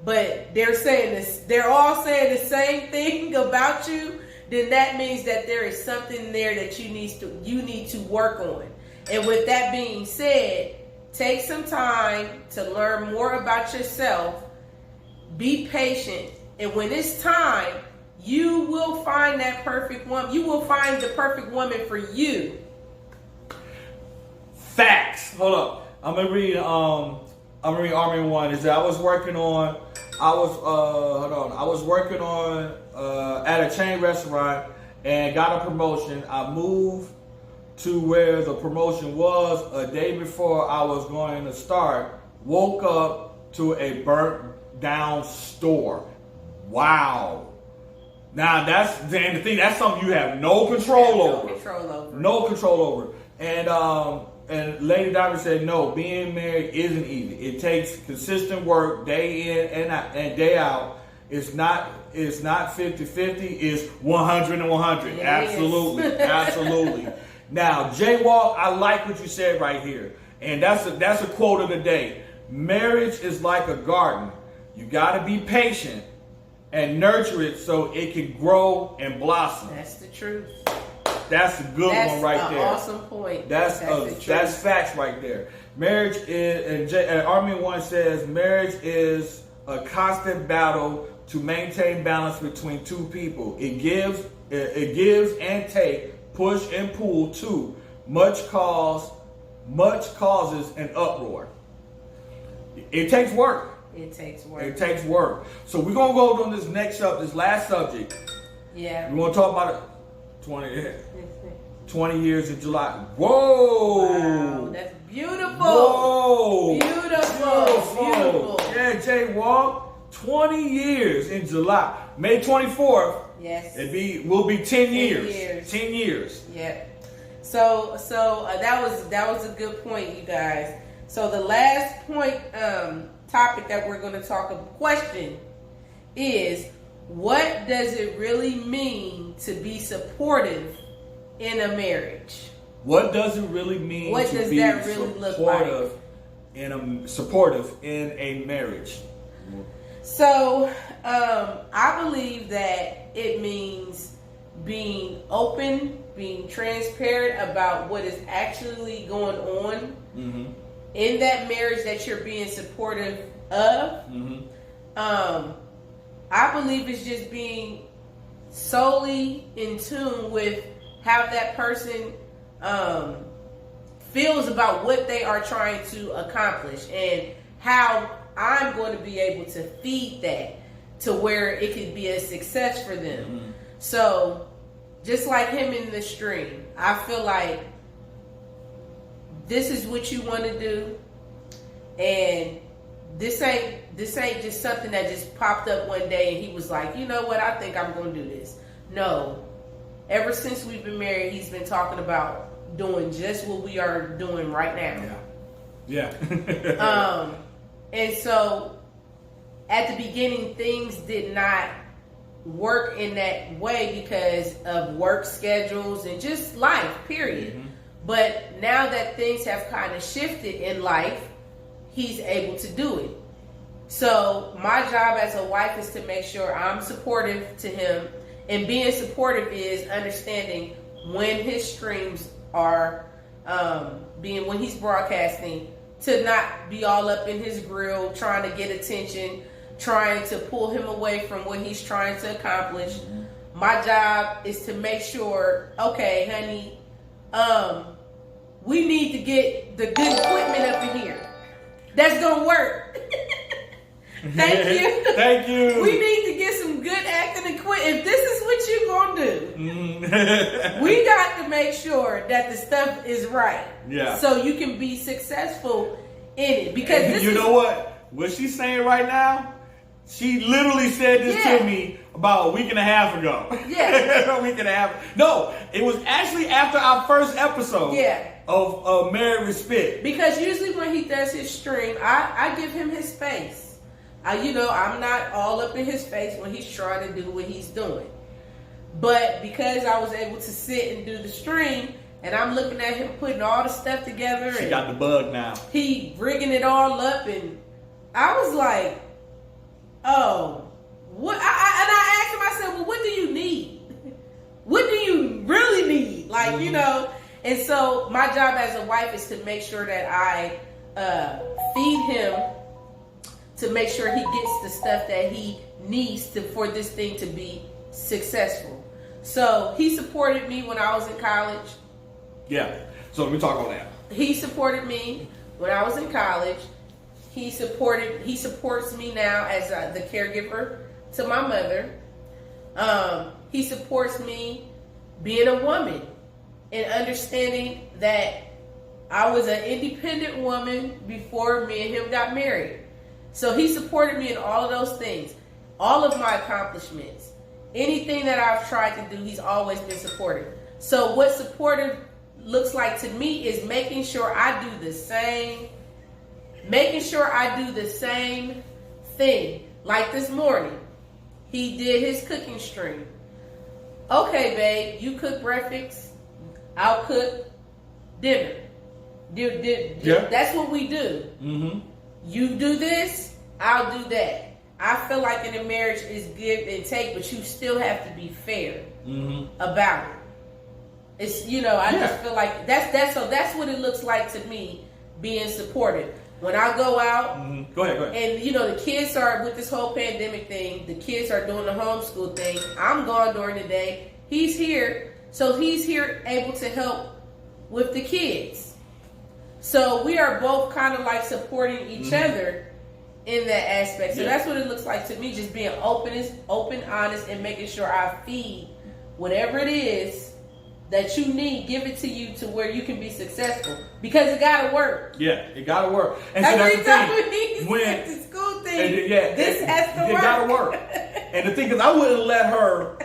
but they're saying this. They're all saying the same thing about you. Then that means that there is something there that you need to work on. And with that being said, take some time to learn more about yourself. Be patient, and when it's time, you will find that perfect woman. You will find the perfect woman for you. Facts. Hold up. I'm gonna read Army 1. Is that I was working on at a chain restaurant and got a promotion. I moved to where the promotion was a day before I was going to start. Woke up to a burnt down store. Wow. Now that's something you have no control over. No control over. And Lady Diamond said, no, being married isn't easy. It takes consistent work day in and day out. It's not 50-50, it's 100 and 100. Absolutely. Absolutely. Now, Jaywalk, I like what you said right here. And that's a quote of the day. Marriage is like a garden. You got to be patient and nurture it so it can grow and blossom. That's the truth. That's a good one right there. That's an awesome point. That's facts right there. Marriage is, and Army 1 says, marriage is a constant battle to maintain balance between two people. It gives and take, push and pull too. Much causes an uproar. It takes work. It takes work. So we're gonna go on this last subject. Yeah. We're gonna talk about it. 20 years in July. Whoa! Wow, that's beautiful. Whoa! Beautiful. Yeah, Jay Walk, 20 years in July. May 24th. Yes. Will be 10 years. 10 years. Yeah. So that was a good point, you guys. So the last point, topic that we're going to talk about, question is, what does it really mean to be supportive in a marriage? What does it really mean to be supportive in a marriage? So, I believe that it means being open, being transparent about what is actually going on in that marriage that you're being supportive of. I believe it's just being solely in tune with how that person feels about what they are trying to accomplish, and how I'm going to be able to feed that to where it could be a success for them. So just like him in the stream, I feel like this is what you want to do, and this ain't just something that just popped up one day and he was like, you know what, I think I'm going to do this. No. Ever since we've been married, he's been talking about doing just what we are doing right now. Yeah. And so at the beginning, things did not work in that way because of work schedules and just life, period. But now that things have kind of shifted in life, he's able to do it. So my job as a wife is to make sure I'm supportive to him, and being supportive is understanding when his streams are when he's broadcasting, to not be all up in his grill trying to get attention, trying to pull him away from what he's trying to accomplish. My job is to make sure, okay, honey, we need to get the good equipment up in here. That's gonna work. Thank you. Thank you. We need to get some good acting equipment. If this is what you're gonna do, we got to make sure that the stuff is right. Yeah. So you can be successful in it. Because and you know what she's saying right now? She literally said this to me about a week and a half ago. Yeah. A week and a half. No, it was actually after our first episode. Yeah. Of Married with Spit. Because usually when he does his stream, I give him his space. I'm not all up in his face when he's trying to do what he's doing. But because I was able to sit and do the stream, and I'm looking at him putting all the stuff together. She got the bug now. He rigging it all up, and I was like, oh, what? And I asked him, I said, well, what do you need? What do you really need? Like, And so my job as a wife is to make sure that I feed him, to make sure he gets the stuff that he needs for this thing to be successful. So he supported me when I was in college. Yeah. So let me talk on that. He supported me when I was in college. He supports me now as the caregiver to my mother. He supports me being a woman and understanding that I was an independent woman before me and him got married. So he supported me in all of those things, all of my accomplishments, anything that I've tried to do, he's always been supportive. So what supportive looks like to me is making sure I do the same thing. Like this morning, he did his cooking stream. Okay, babe, you cook breakfast, I'll cook dinner. That's what we do. Mm-hmm. You do this, I'll do that. I feel like in a marriage is give and take, but you still have to be fair about it. It's just feel like that's what it looks like to me, being supportive. When I go out, go ahead. And the kids are with this whole pandemic thing. The kids are doing the homeschool thing. I'm gone during the day. He's here, so he's here able to help with the kids. So we are both kind of like supporting each other in that aspect. So that's what it looks like to me, just being open, honest, and making sure I feed whatever it is that you need, give it to you to where you can be successful. Because it gotta work. Yeah, it gotta work. And every time he's at the school thing, this has to work. It gotta work. And the thing is, I wouldn't let her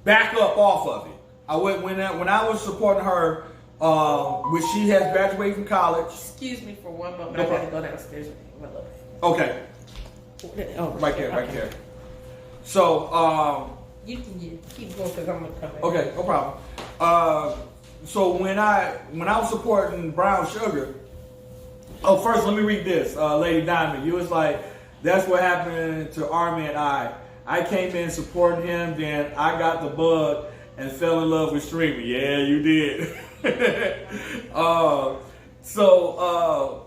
back up off of it. I would when I was supporting her when she has graduated from college. Excuse me for one moment. I gotta go downstairs with you. Okay. Oh, right there. So you can keep going because I'm gonna come back. Okay, no problem. So when I was supporting Brown Sugar, first let me read this. Lady Diamond, you was like, that's what happened to Army and I. I came in supporting him, then I got the bug and fell in love with streaming. Yeah, you did. So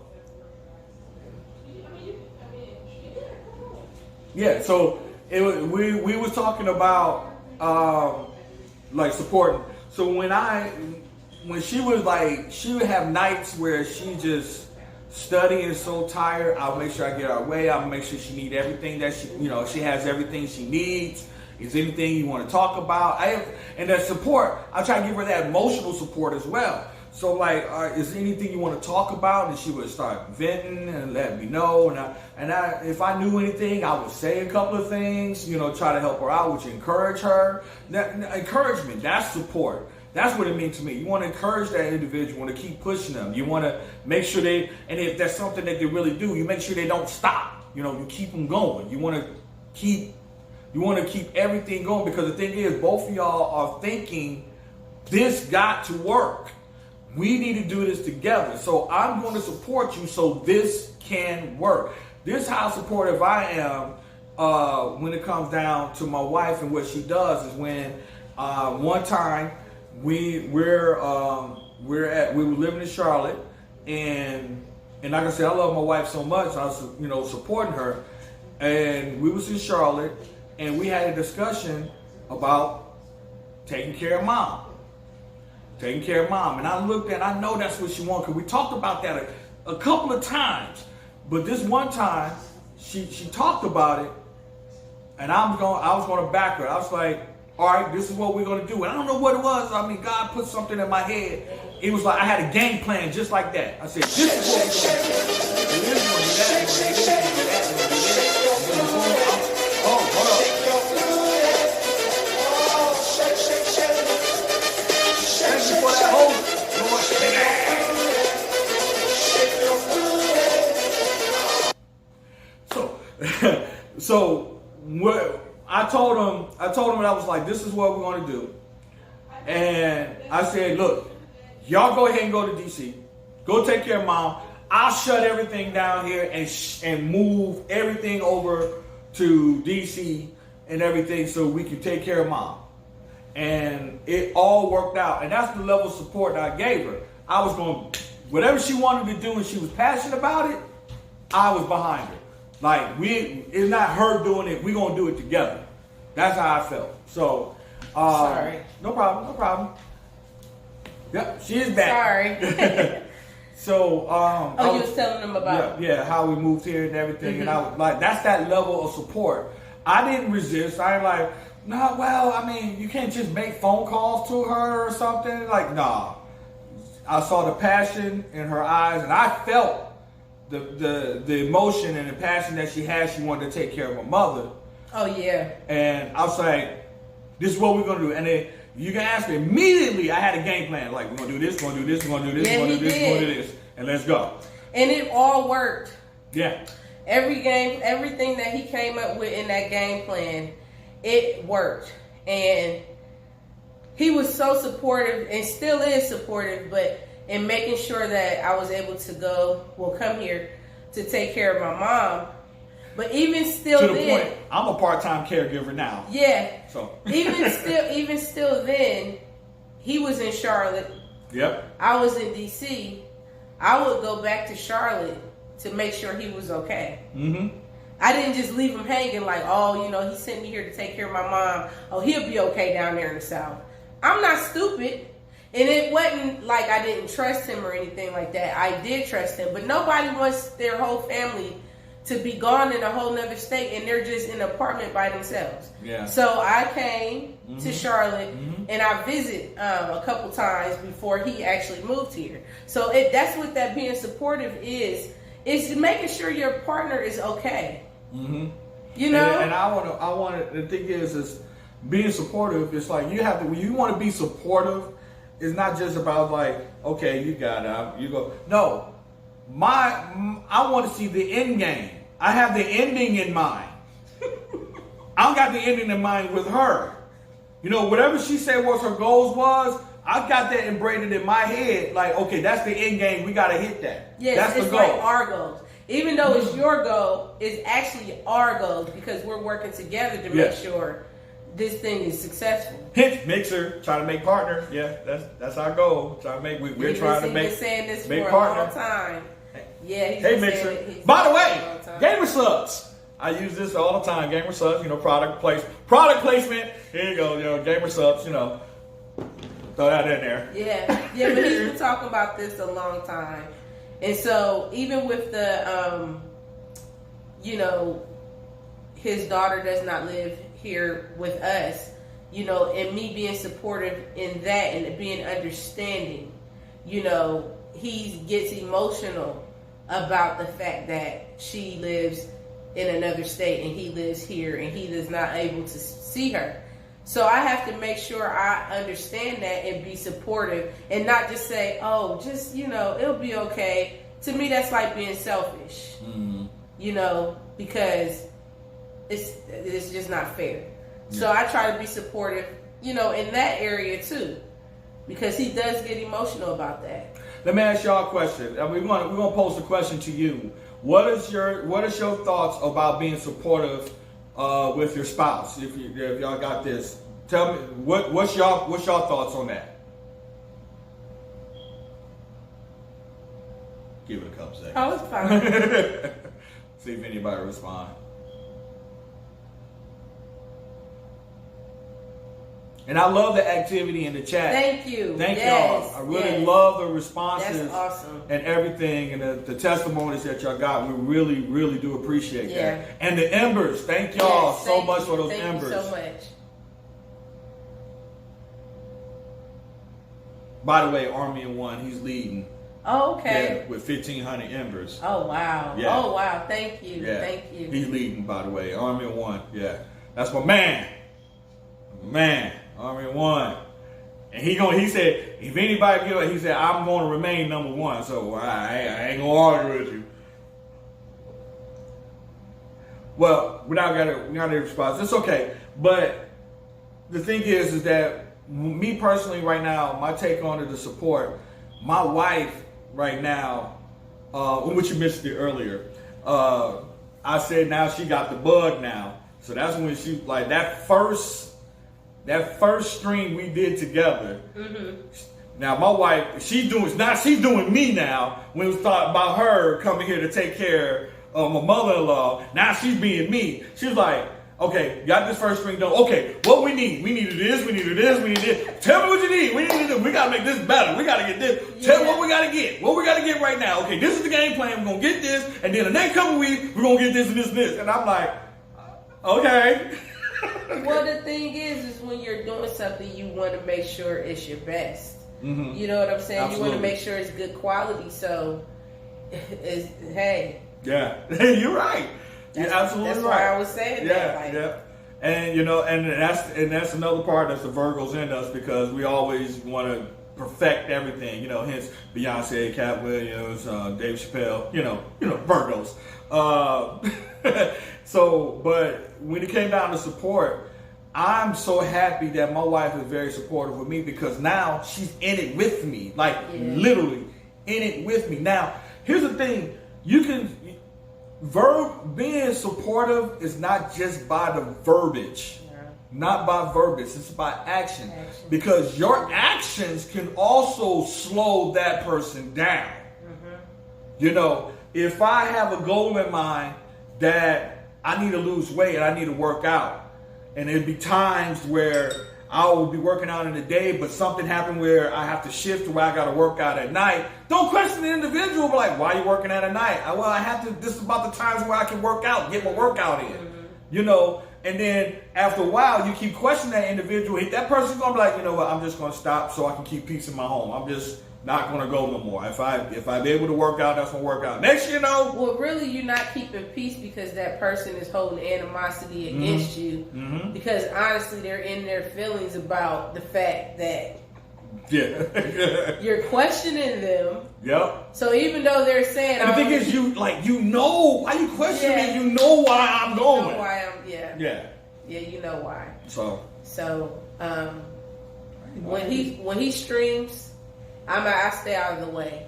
we was talking about like supporting. So when she was like, she would have nights where she just studying so tired. I'll make sure I get her way. I'll make sure she need everything that she has everything she needs. Is anything you want to talk about? And that support, I try to give her that emotional support as well. So like, is there anything you want to talk about? And she would start venting and let me know. And if I knew anything, I would say a couple of things, try to help her out, which encourage her. Encouragement, that's support. That's what it means to me. You want to encourage that individual, you want to keep pushing them. You want to make sure and if that's something that they really do, you make sure they don't stop. You keep them going. You want to keep everything going, because the thing is, both of y'all are thinking this got to work. We need to do this together. So I'm going to support you so this can work. This is how supportive I am when it comes down to my wife and what she does. Is when one time we were living in Charlotte, and like I said, I love my wife so much. I was supporting her, and we was in Charlotte, and we had a discussion about taking care of mom. And I looked at, I know that's what she wanted, because we talked about that a couple of times. But this one time, she talked about it, and I was going to back her. I was like, all right, this is what we're going to do. And I don't know what it was. I mean, God put something in my head. It was like I had a game plan just like that. I said, this is what we're going to do. And this is going to do that. Oh, hold up. Thank you for that host. So what I told him that I was like, this is what we're going to do. And I said, look, y'all go ahead and go to DC. Go take care of Mom. I'll shut everything down here and move everything over to DC and everything so we can take care of Mom. And it all worked out. And that's the level of support that I gave her. I was going, whatever she wanted to do and she was passionate about it, I was behind her. Like, it's not her doing it, we're going to do it together. That's how I felt. So, sorry. No problem. Yep, she is back. Sorry. So, you was telling them about how we moved here and everything. Mm-hmm. And I was like, that's that level of support. I didn't resist. I ain't like, nah, well, I mean, you can't just make phone calls to her or something. Like, nah. I saw the passion in her eyes, and I felt the emotion and the passion that she had. She wanted to take care of her mother. Oh, yeah. And I was like, this is what we're going to do. And then you can ask me immediately, I had a game plan. Like, we're going to do this, we're going to do this, we're going to do this, we're going to do this, we're going to do this. And let's go. And it all worked. Yeah. Everything that he came up with in that game plan, it worked. And he was so supportive and still is supportive, but in making sure that I was able to come here to take care of my mom. But even still to the point, I'm a part-time caregiver now. Yeah. So even still then, he was in Charlotte. Yep. I was in DC. I would go back to Charlotte to make sure he was okay. Mm-hmm. I didn't just leave him hanging like, oh, he sent me here to take care of my mom. Oh, he'll be okay down there in the South. I'm not stupid. And it wasn't like I didn't trust him or anything like that. I did trust him. But nobody wants their whole family to be gone in a whole nother state and they're just in an apartment by themselves. Yeah. So I came to Charlotte and I visited a couple times before he actually moved here. So that's what that being supportive is making sure your partner is okay. Mm-hmm. And I want to, the thing is being supportive. It's like when you want to be supportive, it's not just about like, okay, you got it, you go. No, I want to see the end game. I have the ending in mind. I got the ending in mind with her. Whatever she said was her goals was, I got that embedded in my head. Like, okay, that's the end game. We got to hit that. Yes, that's it's the goal. like our goals. Even though it's your goal, it's actually our goals because we're working together to make sure this thing is successful. Hence, mixer, trying to make partner. Yeah, that's our goal. We're trying to make saying this make for partner. a long time. Yeah, he's hey mixer. By the way, gamer subs. I use this all the time. Gamer subs, product placement. Here you go, gamer subs. Throw that in there. Yeah, but he's been talking about this a long time, and so even with the, his daughter does not live here with us, and me being supportive in that and being understanding, he gets emotional about the fact that she lives in another state and he lives here and he is not able to see her. So I have to make sure I understand that and be supportive and not just say, oh, just, it'll be okay. To me, that's like being selfish, because it's just not fair. Yeah. So I try to be supportive, in that area too, because he does get emotional about that. Let me ask y'all a question. We're gonna pose a question to you. What is your thoughts about being supportive with your spouse? If y'all got this, tell me what's y'all thoughts on that? Give it a couple seconds. Oh, it's fine. See if anybody respond. And I love the activity in the chat. Thank you. Thank yes. y'all. I really love the responses. That's awesome. And everything and the testimonies that y'all got. We really, really do appreciate that. And the embers. Thank y'all so much for those embers. Thank you so much. By the way, Army of One, he's leading. Oh, okay. Yeah, with 1,500 embers. Oh, wow. Yeah. Oh, wow. Thank you. Yeah. Thank you. He's leading, by the way. Army of One. Yeah. That's my man. Man. Army of One. And he said, if anybody give it, he said, I'm going to remain number one. So I ain't going to argue with you. Well, we got a response. It's okay. But the thing is that me personally right now, my take on it, the support, my wife right now, which you missed it earlier, I said now she got the bug now. So that's when she, like that first stream we did together. Mm-hmm. Now my wife, she's doing me now. When it was thought about her coming here to take care of my mother-in-law, now she's being me. She was like, okay, got this first string done. Okay, what we need? We needed this, we needed this, we needed this. Tell me what you need. We need to do. We gotta make this better. We gotta get this. Yeah. Tell me what we gotta get. What we gotta get right now. Okay, this is the game plan. We're gonna get this, and then the next couple weeks, we're gonna get this and this and this. And I'm like, okay. Well, the thing is when you're doing something, you want to make sure it's your best. Mm-hmm. You know what I'm saying? Absolutely. You want to make sure it's good quality. So, hey. Yeah, you're right. You're absolutely that's right. That's why I was saying that. Like, yeah. And you know, and that's another part that's the Virgos in us, because we always want to perfect everything. You know, hence Beyonce, Cat Williams, Dave Chappelle. You know, Virgos. So, but when it came down to support, I'm so happy that my wife is very supportive of me, because now she's in it with me, like literally in it with me. Now, here's the thing: being supportive is not just by the verbiage, not by verbiage. It's by action, because your actions can also slow that person down. Mm-hmm. You know, if I have a goal in mind that I need to lose weight and I need to work out, and there'd be times where I will be working out in the day, but something happened where I have to shift to where I got to work out at night. Don't question the individual, but like, why are you working out at night? I have to. This is about the times where I can work out, get my workout in. Mm-hmm. You know, and then after a while, you keep questioning that individual. That person's gonna be like, you know what? I'm just gonna stop so I can keep peace in my home. I'm just not gonna go no more. If I be able to work out, that's gonna work out. Next, you know. Well, really, you're not keeping peace because that person is holding animosity against you. Mm-hmm. Because honestly, they're in their feelings about the fact that you're questioning them. Yep. So even though they're saying, and the thing is, why you question me? You know why I'm going. You know why yeah, you know why. So when he streams, I stay out of the way.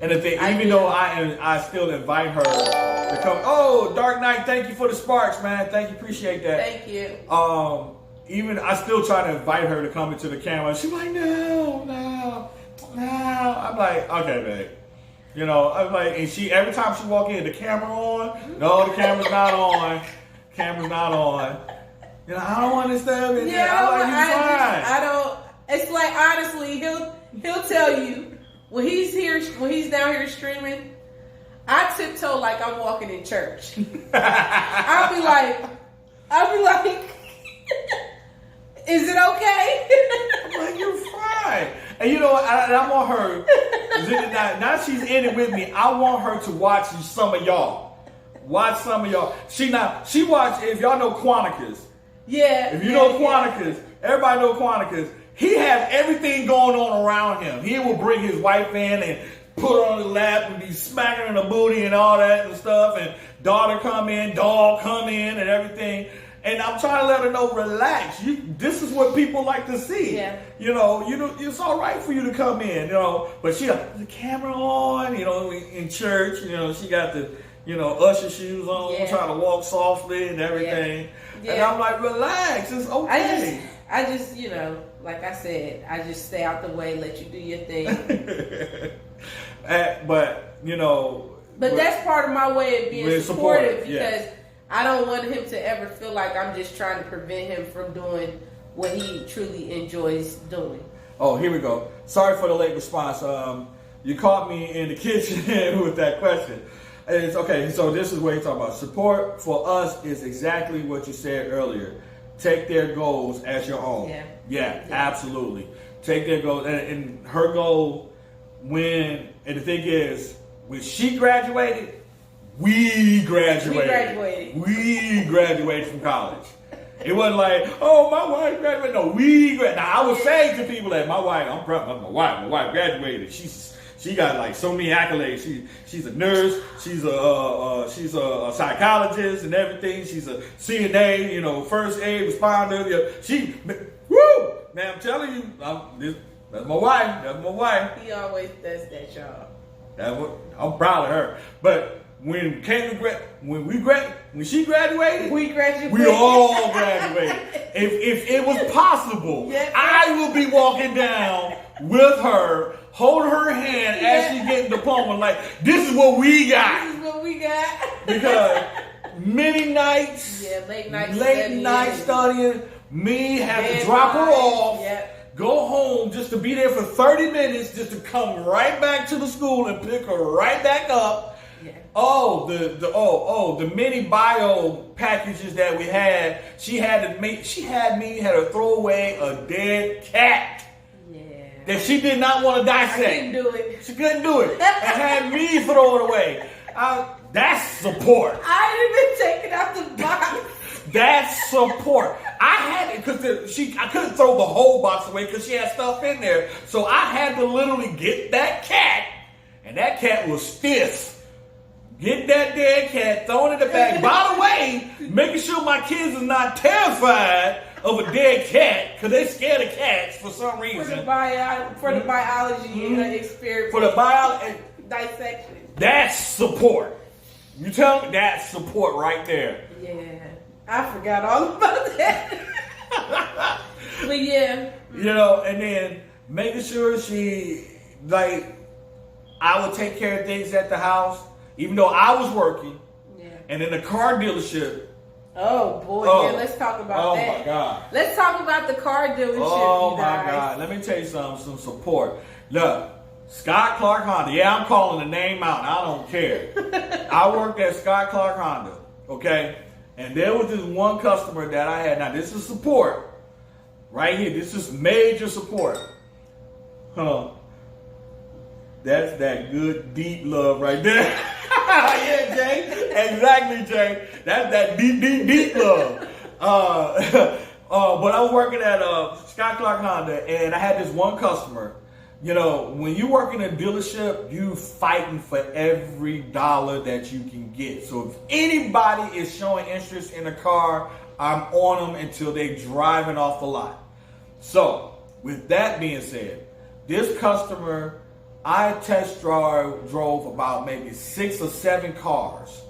And the thing, even though I still invite her to come. Oh, Dark Knight, thank you for the sparks, man. Thank you, appreciate that. Thank you. Even I still try to invite her to come into the camera. She's like, no. I'm like, okay, babe. You know, I'm like, and she every time she walk in, the camera on. No, the camera's not on. Camera's not on. You know, I don't want to step in there. I don't. It's like, honestly, he'll tell you when he's down here streaming, I tiptoe like I'm walking in church. I'll be like, is it okay? I'm like, you're fine. And you know what? I want her. Now she's in it with me. I want her to watch some of y'all. She watch, if y'all know Quanticus. Yeah. If you know Quanticus, everybody know Quanticus. He has everything going on around him. He will bring his wife in and put her on his lap and be smacking her in the booty and all that and stuff. And daughter come in, dog come in and everything. And I'm trying to let her know, relax. This is what people like to see. Yeah. You know, it's all right for you to come in, you know. But she got the camera on, you know, in church. You know, she got the, usher shoes on, trying to walk softly and everything. Yeah. And I'm like, relax. It's okay. I just, like I said, I just stay out the way, let you do your thing. But that's part of my way of being supportive, because I don't want him to ever feel like I'm just trying to prevent him from doing what he truly enjoys doing. Oh, here we go. Sorry for the late response. You caught me in the kitchen with that question. It's okay. So this is what he's talking about. Support for us is exactly what you said earlier. Take their goals as your own. Yeah. Absolutely. Take their goals. And her goal and the thing is, when she graduated, we graduated. We graduated from college. It wasn't like, oh, my wife graduated. No, we graduated. Now, I would say to people that my wife graduated. She got like so many accolades. She's a nurse. She's a psychologist and everything. She's a CNA, first aid responder. Woo! Man, I'm telling you, that's my wife. That's my wife. He always does that, y'all. I'm proud of her. But when she graduated, we all graduated. If it was possible, I would be walking down with her, hold her hand as she getting the diploma. Like, this is what we got. This is what we got. Because many nights, late night studying, me have to drop her off. Go home just to be there for 30 minutes, just to come right back to the school and pick her right back up. Oh, the mini bio packages that we had. She had me to throw away a dead cat. That she did not want to dissect. I couldn't do it. She couldn't do it. And had me throw it away. That's support. I didn't even take it out the box. That's support. I had it because I couldn't throw the whole box away because she had stuff in there. So I had to literally get that cat, and that cat was stiff. Get that dead cat, throw it in the bag. By the way, making sure my kids is not terrified of a dead cat because they scared of cats for some reason. For the biology experiment. For the biology dissection. That's support. You tell me that's support right there. Yeah. I forgot all about that. But yeah. And then making sure I would take care of things at the house, even though I was working. Yeah. And in the car dealership. Oh boy, let's talk about that. Oh my God. Let's talk about the car dealership. Oh my God. Let me tell you some support. Look, Scott Clark Honda. Yeah, I'm calling the name out. I don't care. I worked at Scott Clark Honda. Okay? And there was this one customer that I had. Now, this is support. Right here. This is major support. That's that good, deep love right there. Yeah, Jay. Exactly, Jay. That's that deep love. But I was working at Scott Clark Honda, and I had this one customer. When you work in a dealership, you fighting for every dollar that you can get. So if anybody is showing interest in a car, I'm on them until they driving off the lot. So with that being said, this customer, I test drove about maybe 6 or 7 cars,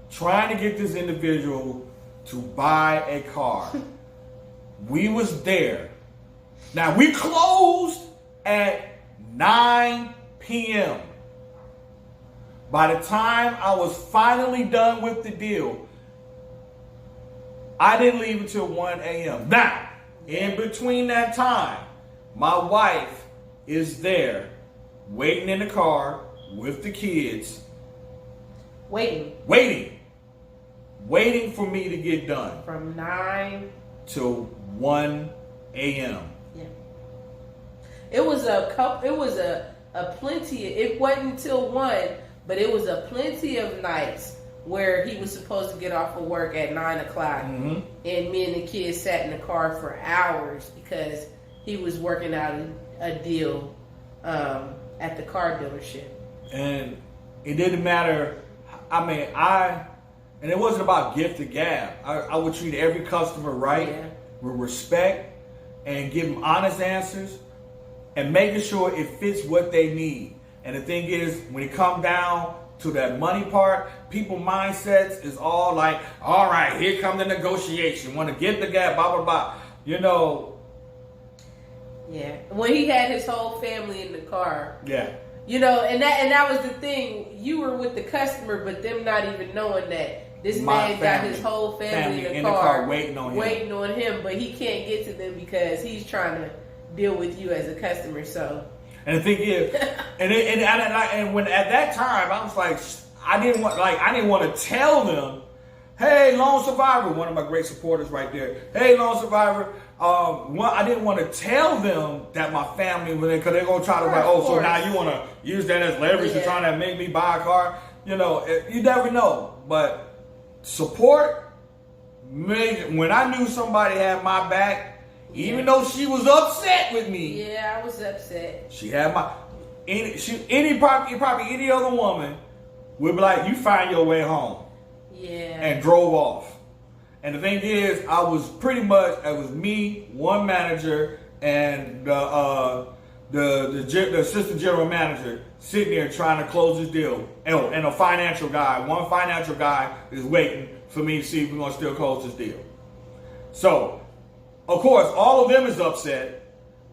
trying to get this individual to buy a car. We was there. Now we closed at 9 p.m. By the time I was finally done with the deal, I didn't leave until 1 a.m. Now, in between that time, my wife is there waiting in the car with the kids. Waiting for me to get done. From 9 till 1 a.m. Yeah. It was a plenty. It wasn't until 1, but it was a plenty of nights where he was supposed to get off of work at 9 o'clock, and me and the kids sat in the car for hours because he was working out a deal at the car dealership. And it didn't matter. And it wasn't about gift or gab. I would treat every customer right, with respect, and give them honest answers, and making sure it fits what they need. And the thing is, when it comes down to that money part, people mindsets is all like, all right, here come the negotiation. Want to get the guy, blah, blah, blah. Yeah. When he had his whole family in the car. Yeah. And that was the thing. You were with the customer, but them not even knowing that This my man got his whole family in the car waiting on him, but he can't get to them because he's trying to deal with you as a customer. So, and the thing is, and when at that time I was like, I didn't want to tell them, hey, Lone Survivor, one of my great supporters right there. Hey, Lone Survivor. I didn't want to tell them that my family was in, because they're gonna try to so now you want to use that as leverage to try to make me buy a car. You know, you never know. But support, when I knew somebody had my back, even though she was upset with me. Yeah, I was upset. She had my probably any other woman would be like, you find your way home. Yeah. And drove off. And the thing is, it was me, one manager, and the assistant general manager sitting there trying to close this deal. And a financial guy. One financial guy is waiting for me to see if we're going to still close this deal. So, of course, all of them is upset.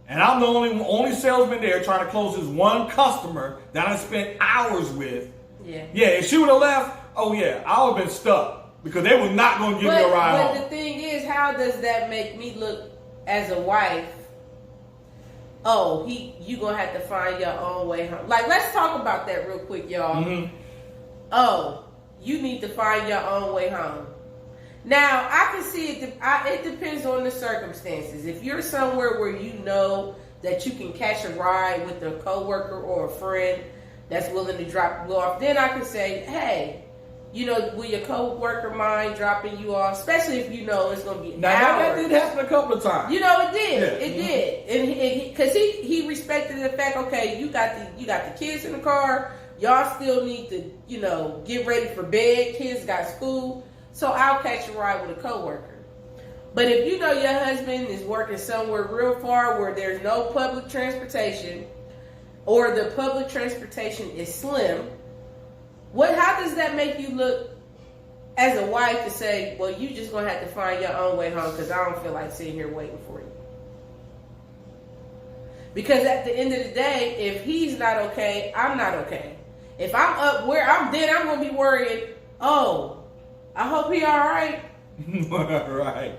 And I'm the only salesman there trying to close this one customer that I spent hours with. Yeah. Yeah, if she would have left, I would have been stuck. Because they were not going to give me a ride home. But the thing is, how does that make me look as a wife? Oh, you going to have to find your own way home. Like, let's talk about that real quick, y'all. Mm-hmm. Oh, you need to find your own way home. Now, I can see it. It depends on the circumstances. If you're somewhere where you know that you can catch a ride with a coworker or a friend that's willing to drop you off, then I can say, hey, you know, will your co-worker mind dropping you off? Especially if you know it's going to be hours. That did happen a couple of times. You know, it did. Yeah. It did. And because he respected the fact, okay, you got the kids in the car. Y'all still need to, you know, get ready for bed. Kids got school. So I'll catch a ride with a coworker. But if you know your husband is working somewhere real far where there's no public transportation, or the public transportation is slim, how does that make you look as a wife to say, well, you just going to have to find your own way home because I don't feel like sitting here waiting for you? Because at the end of the day, if he's not okay, I'm not okay. If I'm up where I'm dead, I'm going to be worried, oh, I hope he all right. Right.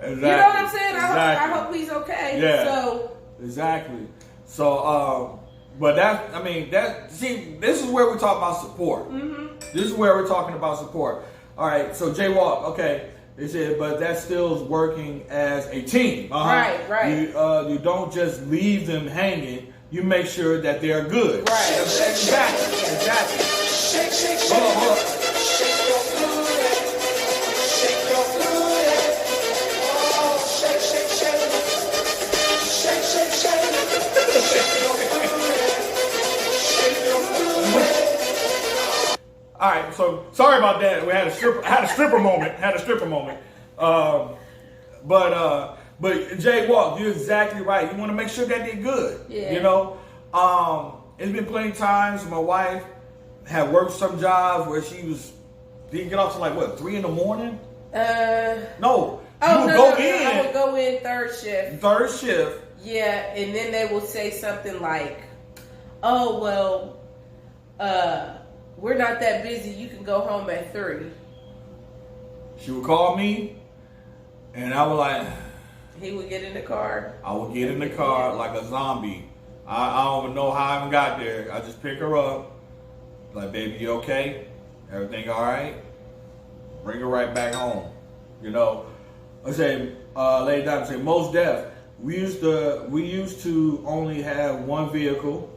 Exactly. You know what I'm saying? I hope he's okay. Yeah. So exactly. So, but this is where we talk about support. Mm-hmm. This is where we're talking about support. All right, so Jaywalk, okay, they said, but that still is working as a team. Uh-huh. Right. You don't just leave them hanging. You make sure that they're good. Right. Exactly. Hold on. All right, so sorry about that. We had a stripper moment. But Jay Walk, you're exactly right. You want to make sure that they're good. Yeah. You know, it's been plenty of times my wife had worked some jobs where didn't get off till 3 in the morning. No. I would go in third shift. Yeah, and then they will say something like, "Oh well, we're not that busy. You can go home at 3." She would call me, and I would like. He would get in the car. I would get in the car like a zombie. I don't even know how I even got there. I just pick her up, like, baby, you okay? Everything all right? Bring her right back home. You know, I say, lay down and say, most deaf. We used to only have one vehicle.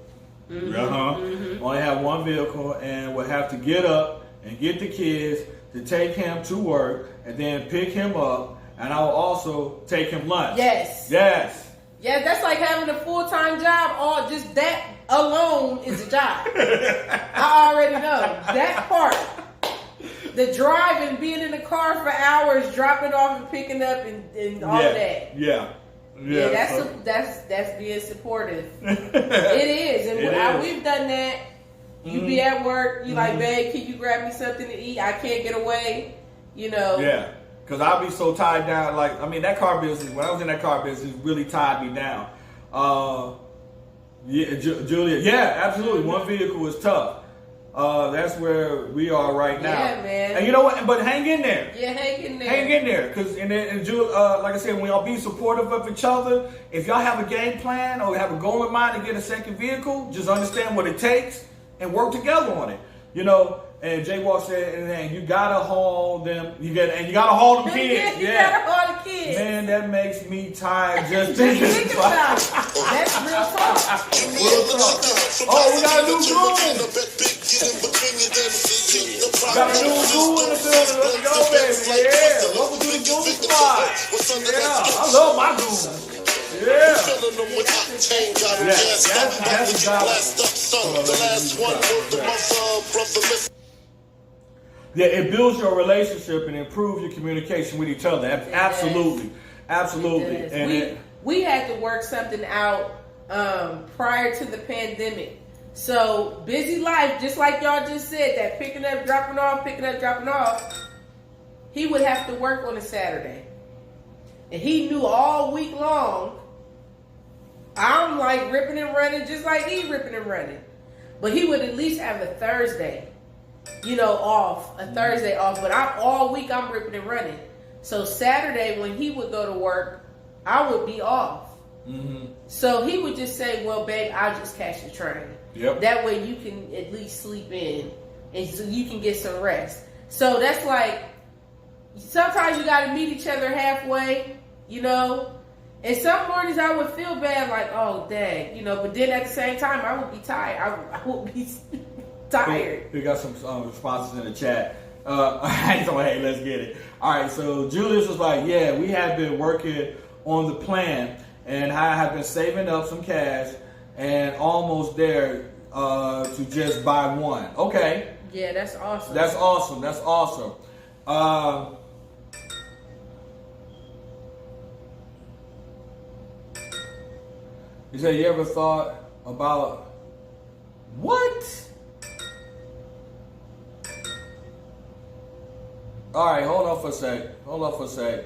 Mm-hmm, mm-hmm. Only have one vehicle, and would have to get up and get the kids to take him to work, and then pick him up, and I will also take him lunch. Yes. Yeah, that's like having a full-time job. Or just that alone is a job. I already know that part. The driving, being in the car for hours, dropping off and picking up, and all that. Yeah. Yeah, that's being supportive. It is, and we've done that. You be at work, you like, babe, can you grab me something to eat? I can't get away, you know. Yeah, because I'll be so tied down. That car business, when I was in that car business, really tied me down. Julia, yeah, absolutely. One vehicle was tough. That's where we are right now. Yeah, man. And you know what? But hang in there. Yeah, hang in there. Hang in there, because like I said, when y'all be supportive of each other, if y'all have a game plan or have a goal in mind to get a second vehicle, just understand what it takes and work together on it. You know. And Jay Walk said, and you gotta haul them. You gotta haul them kids. You gotta haul the kids. Man, that makes me tired just thinking about it. That's real talk. Oh, we got a new groove. Got a new groove in the building. Let's go, baby. Yeah. Welcome to the Groove Squad. Yeah. I love my groove. Yeah. That's yeah, it builds your relationship and improves your communication with each other. Absolutely. Absolutely. And we had to work something out prior to the pandemic. So, busy life, just like y'all just said, that picking up, dropping off, he would have to work on a Saturday. And he knew all week long, I'm like ripping and running just like he ripping and running. But he would at least have a Thursday, off, Thursday off. But all week I'm ripping and running. So Saturday when he would go to work, I would be off. Mm-hmm. So he would just say, well, babe, I'll just catch the train. Yep. That way you can at least sleep in and so you can get some rest. So that's like, sometimes you got to meet each other halfway, And some mornings I would feel bad, like, oh, dang, but then at the same time, I would be tired. I would be tired. We got some responses in the chat. Hey, let's get it. All right, so Julius was like, yeah, we have been working on the plan, and I have been saving up some cash and almost there to just buy one. Okay. Yeah, that's awesome. That's awesome. He said, you ever thought about what? All right, hold on for a sec.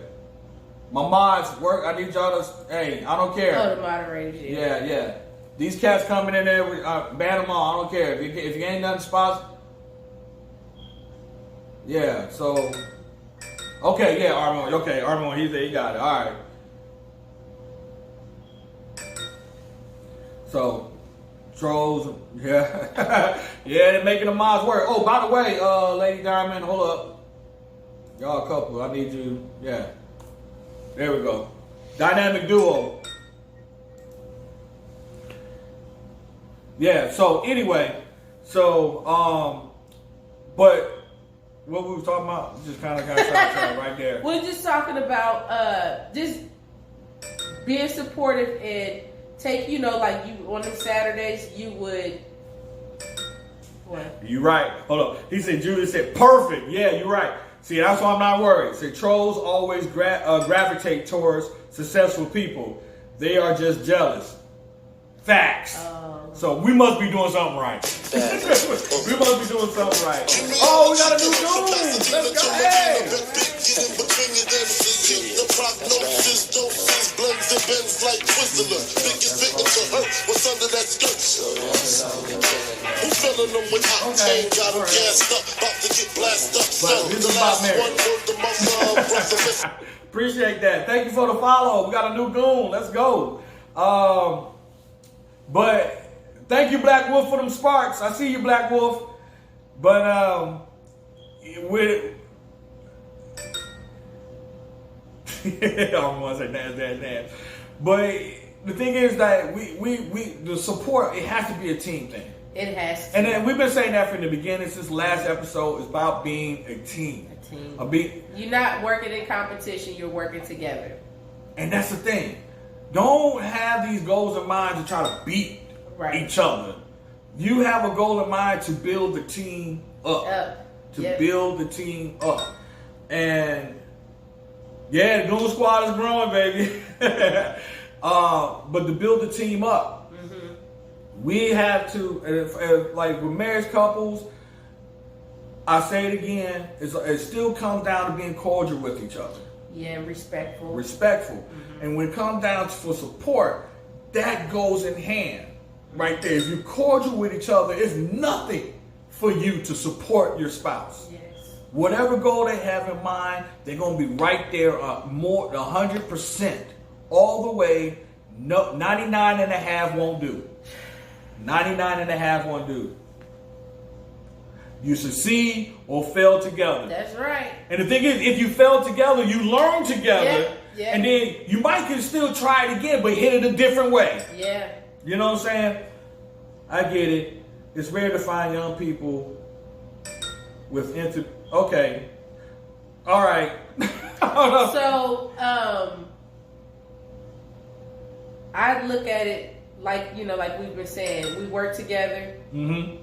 My mods work. I need y'all to, hey, I don't care. Oh, the moderators, yeah. These cats coming in there, ban them all. I don't care. If you ain't nothing spots. Yeah, so. Okay, yeah, Armand. Okay, Armand, he got it. All right. So, trolls, yeah. Yeah, they're making the mods work. Oh, by the way, Lady Diamond, hold up. Y'all a couple. I need you. Yeah. There we go. Dynamic duo. Yeah, so anyway, but what we were talking about, just kind of right there. We're just talking about just being supportive and take, like you on the Saturdays, you would. What? You right. Hold on. He said, Julie said, perfect. Yeah, you're right. See, that's why I'm not worried. See, trolls always gravitate towards successful people. They are just jealous. Facts. So we must be doing something right. We must be doing something right. Oh, we got a new dude. Let's go. Hey. The prognosis, doses, blends and bends like Twizzler. Biggest victim to hurt what's under that skirt. Who filling them with octane? Got them gassed up, about to get blasted up. So the last one word to my brother. Appreciate that. Thank you for the follow. We got a new goon. Let's go. But thank you, Black Wolf, for them sparks. I see you, Black Wolf. But with I don't want to say damn. But the thing is that we the support, it has to be a team thing. It has to. And then we've been saying that from the beginning. Since last episode is about being a team. You're not working in competition. You're working together. And that's the thing. Don't have these goals in mind to try to beat each other. You have a goal in mind to build the team up. Build the team up. And yeah, the Goon Squad is growing, baby. But to build the team up, we have to, like with marriage couples, I say it again, it still comes down to being cordial with each other. Yeah, respectful. And when it comes down for support, that goes in hand right there. If you're cordial with each other, it's nothing for you to support your spouse. Yes. Whatever goal they have in mind, they're going to be right there, more 100%, all the way. No, 99.5 won't do. 99.5 won't do. You succeed or fail together. That's right. And the thing is, if you fail together, you learn together. Yeah, yeah. And then you might can still try it again, but hit it a different way. Yeah. You know what I'm saying? I get it. It's rare to find young people with okay. All right. So, I look at it like, like we've been saying, we work together. Mm-hmm.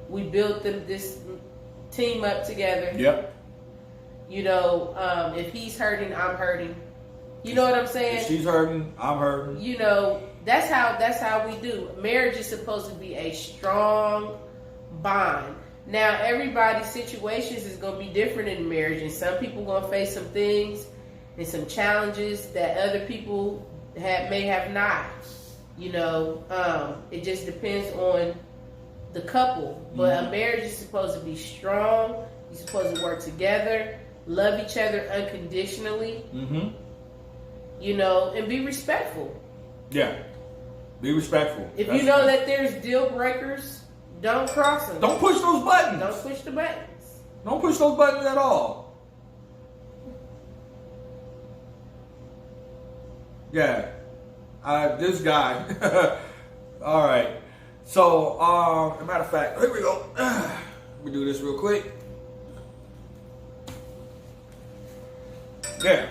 We built this team up together. Yep. If he's hurting, I'm hurting. You know what I'm saying? If she's hurting, I'm hurting. That's how we do. Marriage is supposed to be a strong bond. Now, everybody's situations is going to be different in marriage, and some people going to face some things and some challenges that other people may have not. It just depends on the couple. But a marriage is supposed to be strong. You're supposed to work together, love each other unconditionally, and be respectful. Yeah. Be respectful. If you know that there's deal breakers, don't cross them. Don't push those buttons. Don't push the buttons. Don't push those buttons at all. Yeah. This guy. All right. So, as a matter of fact, here we go. We do this real quick. Yeah.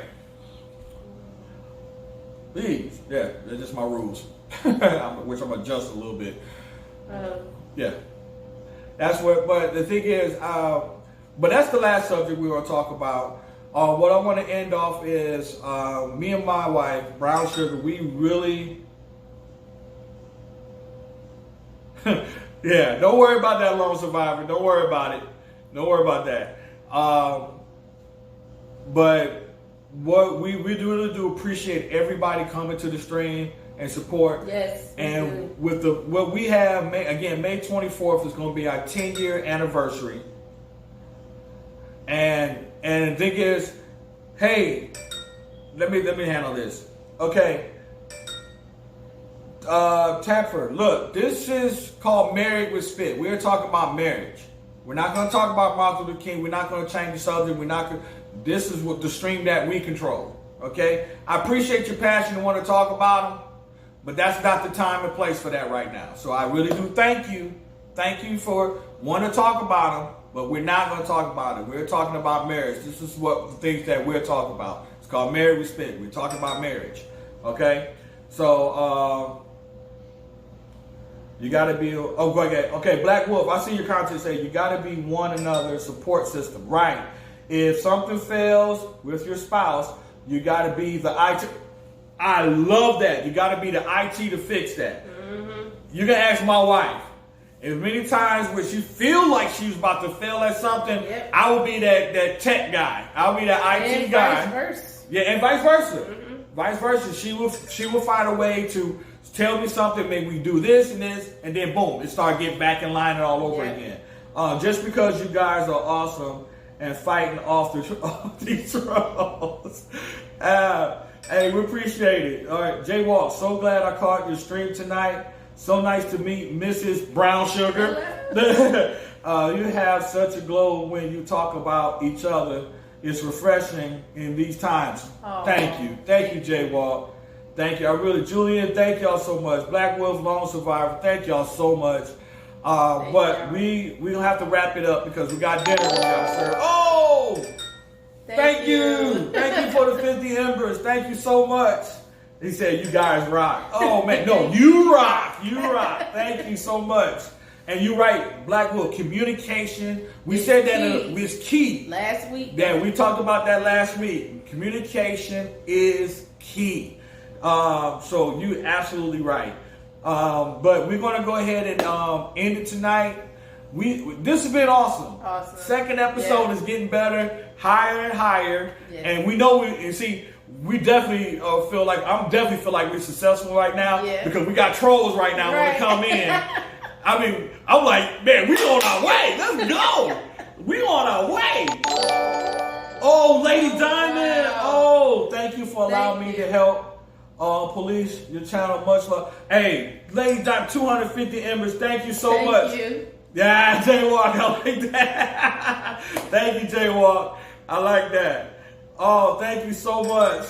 These. Yeah, they're just my rules. Which I'm adjust a little bit. Yeah. That's what, but the thing is, but that's the last subject we want to talk about. What I want to end off is me and my wife, Brown Sugar, we really, yeah, don't worry about that lone survivor. Don't worry about it. Don't worry about that. But what we really do appreciate everybody coming to the stream and support. Yes. And with what we have, May 24th is going to be our 10-year anniversary. And the thing is, hey, let me handle this. Okay. Tapper, look, this is called Married with Spit. We're talking about marriage. We're not going to talk about Martin Luther King. We're not going to change the subject. This is what the stream that we control. Okay? I appreciate your passion and want to talk about them. But that's not the time and place for that right now. So I really do thank you. Thank you for wanting to talk about them, but we're not going to talk about it. We're talking about marriage. This is what the things that we're talking about. It's called Married with Spit. We're talking about marriage. Okay? So, you got to be, okay, Black Wolf, I see your content say you got to be one another's support system. Right. If something fails with your spouse, you got to be the IT. I love that. You got to be the IT to fix that. Mm-hmm. You can ask my wife. As many times when she feel like she's about to fail at something, I will be that tech guy. I'll be that IT guy. And vice versa. Yeah, and vice versa. Mm-hmm. Vice versa. She will find a way to tell me something. Maybe we do this and this, and then boom, it start getting back in line and all over again. Just because you guys are awesome and fighting off these trolls. Hey, we appreciate it. All right, Jay Walk, so glad I caught your stream tonight. So nice to meet Mrs. Brown Sugar. You have such a glow when you talk about each other. It's refreshing in these times. Oh, thank you. Thank you, Jay Walk. Thank you. Julian, thank y'all so much. Black Wolf, Lone Survivor, thank y'all so much. But we don't have to wrap it up because we got dinner we got to serve. Oh! Thank you. Thank you for the 50 embers. Thank you so much. He said, you guys rock. Oh, man. No, you rock. You rock. Thank you so much. And you're right, Black Wolf, communication. We said that is key. Last week. Yeah, we talked about that last week. Communication is key. So you're absolutely right. But we're going to go ahead and end it tonight. This has been awesome. Second episode is getting better, higher and higher, and we know we definitely feel like we're successful right now because we got trolls right now when they come in. I mean, I'm like, man, we on our way. Let's go. We on our way. Oh, Lady Diamond. Wow. Oh, thank you for allowing me Thank you. to help police your channel. Much love. Hey, Lady Diamond, 250 embers. Thank you so much. Thank you. Yeah, Jaywalk, I like that. Thank you, Jaywalk. I like that. Oh, thank you so much.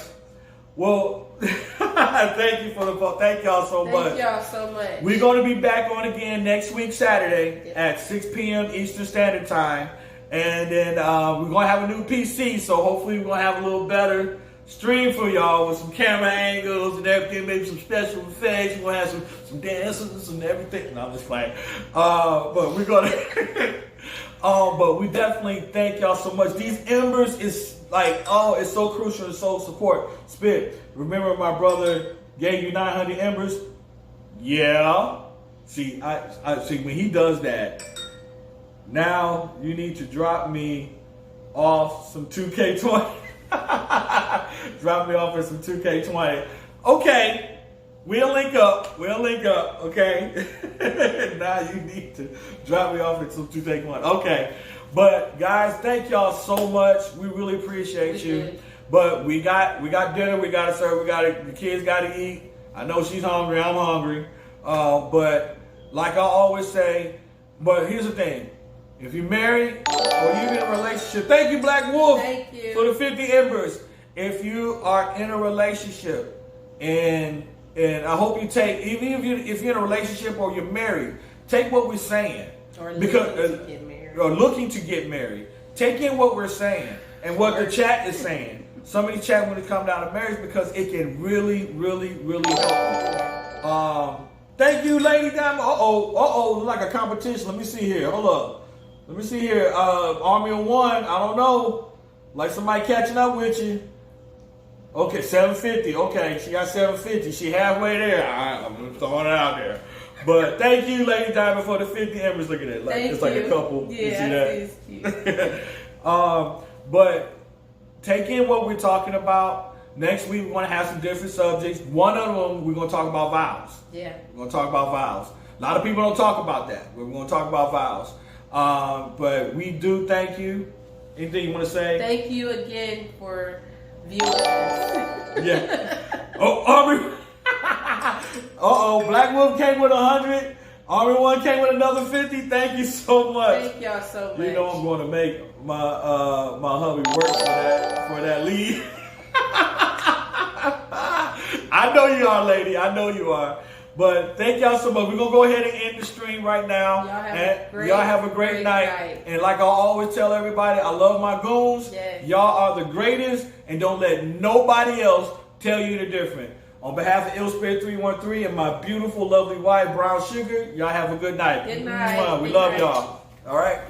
Well, thank you for the thank y'all so much. Thank y'all so much. We're going to be back on again next week, Saturday at 6 p.m. Eastern Standard Time. And then we're going to have a new PC, so hopefully we're going to have a little better stream for y'all with some camera angles and everything, maybe some special effects. We're going to have some dances and everything. No, I'm just playing. But we're going to... but we definitely thank y'all so much. These embers is like, oh, it's so crucial to so support. Spit, remember my brother gave you 900 embers? Yeah. See, I see when he does that, now you need to drop me off some 2K20. Drop me off at some 2K20. Okay. We'll link up, okay? Now you need to drop me off at some 2K20. Okay. But guys, thank y'all so much. We really appreciate you. Did. But we got dinner, we gotta serve, the kids gotta eat. I know she's hungry, I'm hungry. But like I always say, but here's the thing. If you're married or you're in a relationship, thank you, Black Wolf, Thank you. for the 50 embers. If you are in a relationship and I hope you take, even if you're in a relationship or you're married, take what we're saying. Or Looking to get married. Take in what we're saying and what the chat is saying. Somebody chat when it comes down to marriage because it can really, really, really help you. Thank you, Lady Diamond. Uh-oh, like a competition. Let me see here. Hold up. Let me see here. Army of One. I don't know. Like somebody catching up with you. Okay, 750. Okay, she got 750. She halfway there. I'm throwing it out there. But thank you, Lady Diamond, for the 50 embers. Look at it. Like, it's like a couple. Yeah, you see that? it's cute. But take in what we're talking about. Next week, we're going to have some different subjects. One of them, we're going to talk about vows. Yeah. We're going to talk about vows. A lot of people don't talk about that. We're going to talk about vows. But we do thank you. Anything you want to say? Thank you again for viewing. Yeah. Oh, Army. Black Wolf came with 100. Army One came with another 50. Thank you so much. Thank y'all so much. You know I'm going to make my hubby work for that lead. I know you are, lady. I know you are. But thank y'all so much. We're going to go ahead and end the stream right now. Y'all have a great night. And like I always tell everybody, I love my goons. Yes. Y'all are the greatest. And don't let nobody else tell you the different. On behalf of Illspirit 313 and my beautiful, lovely wife, Brown Sugar, y'all have a good night. Good night. We love y'all. All right.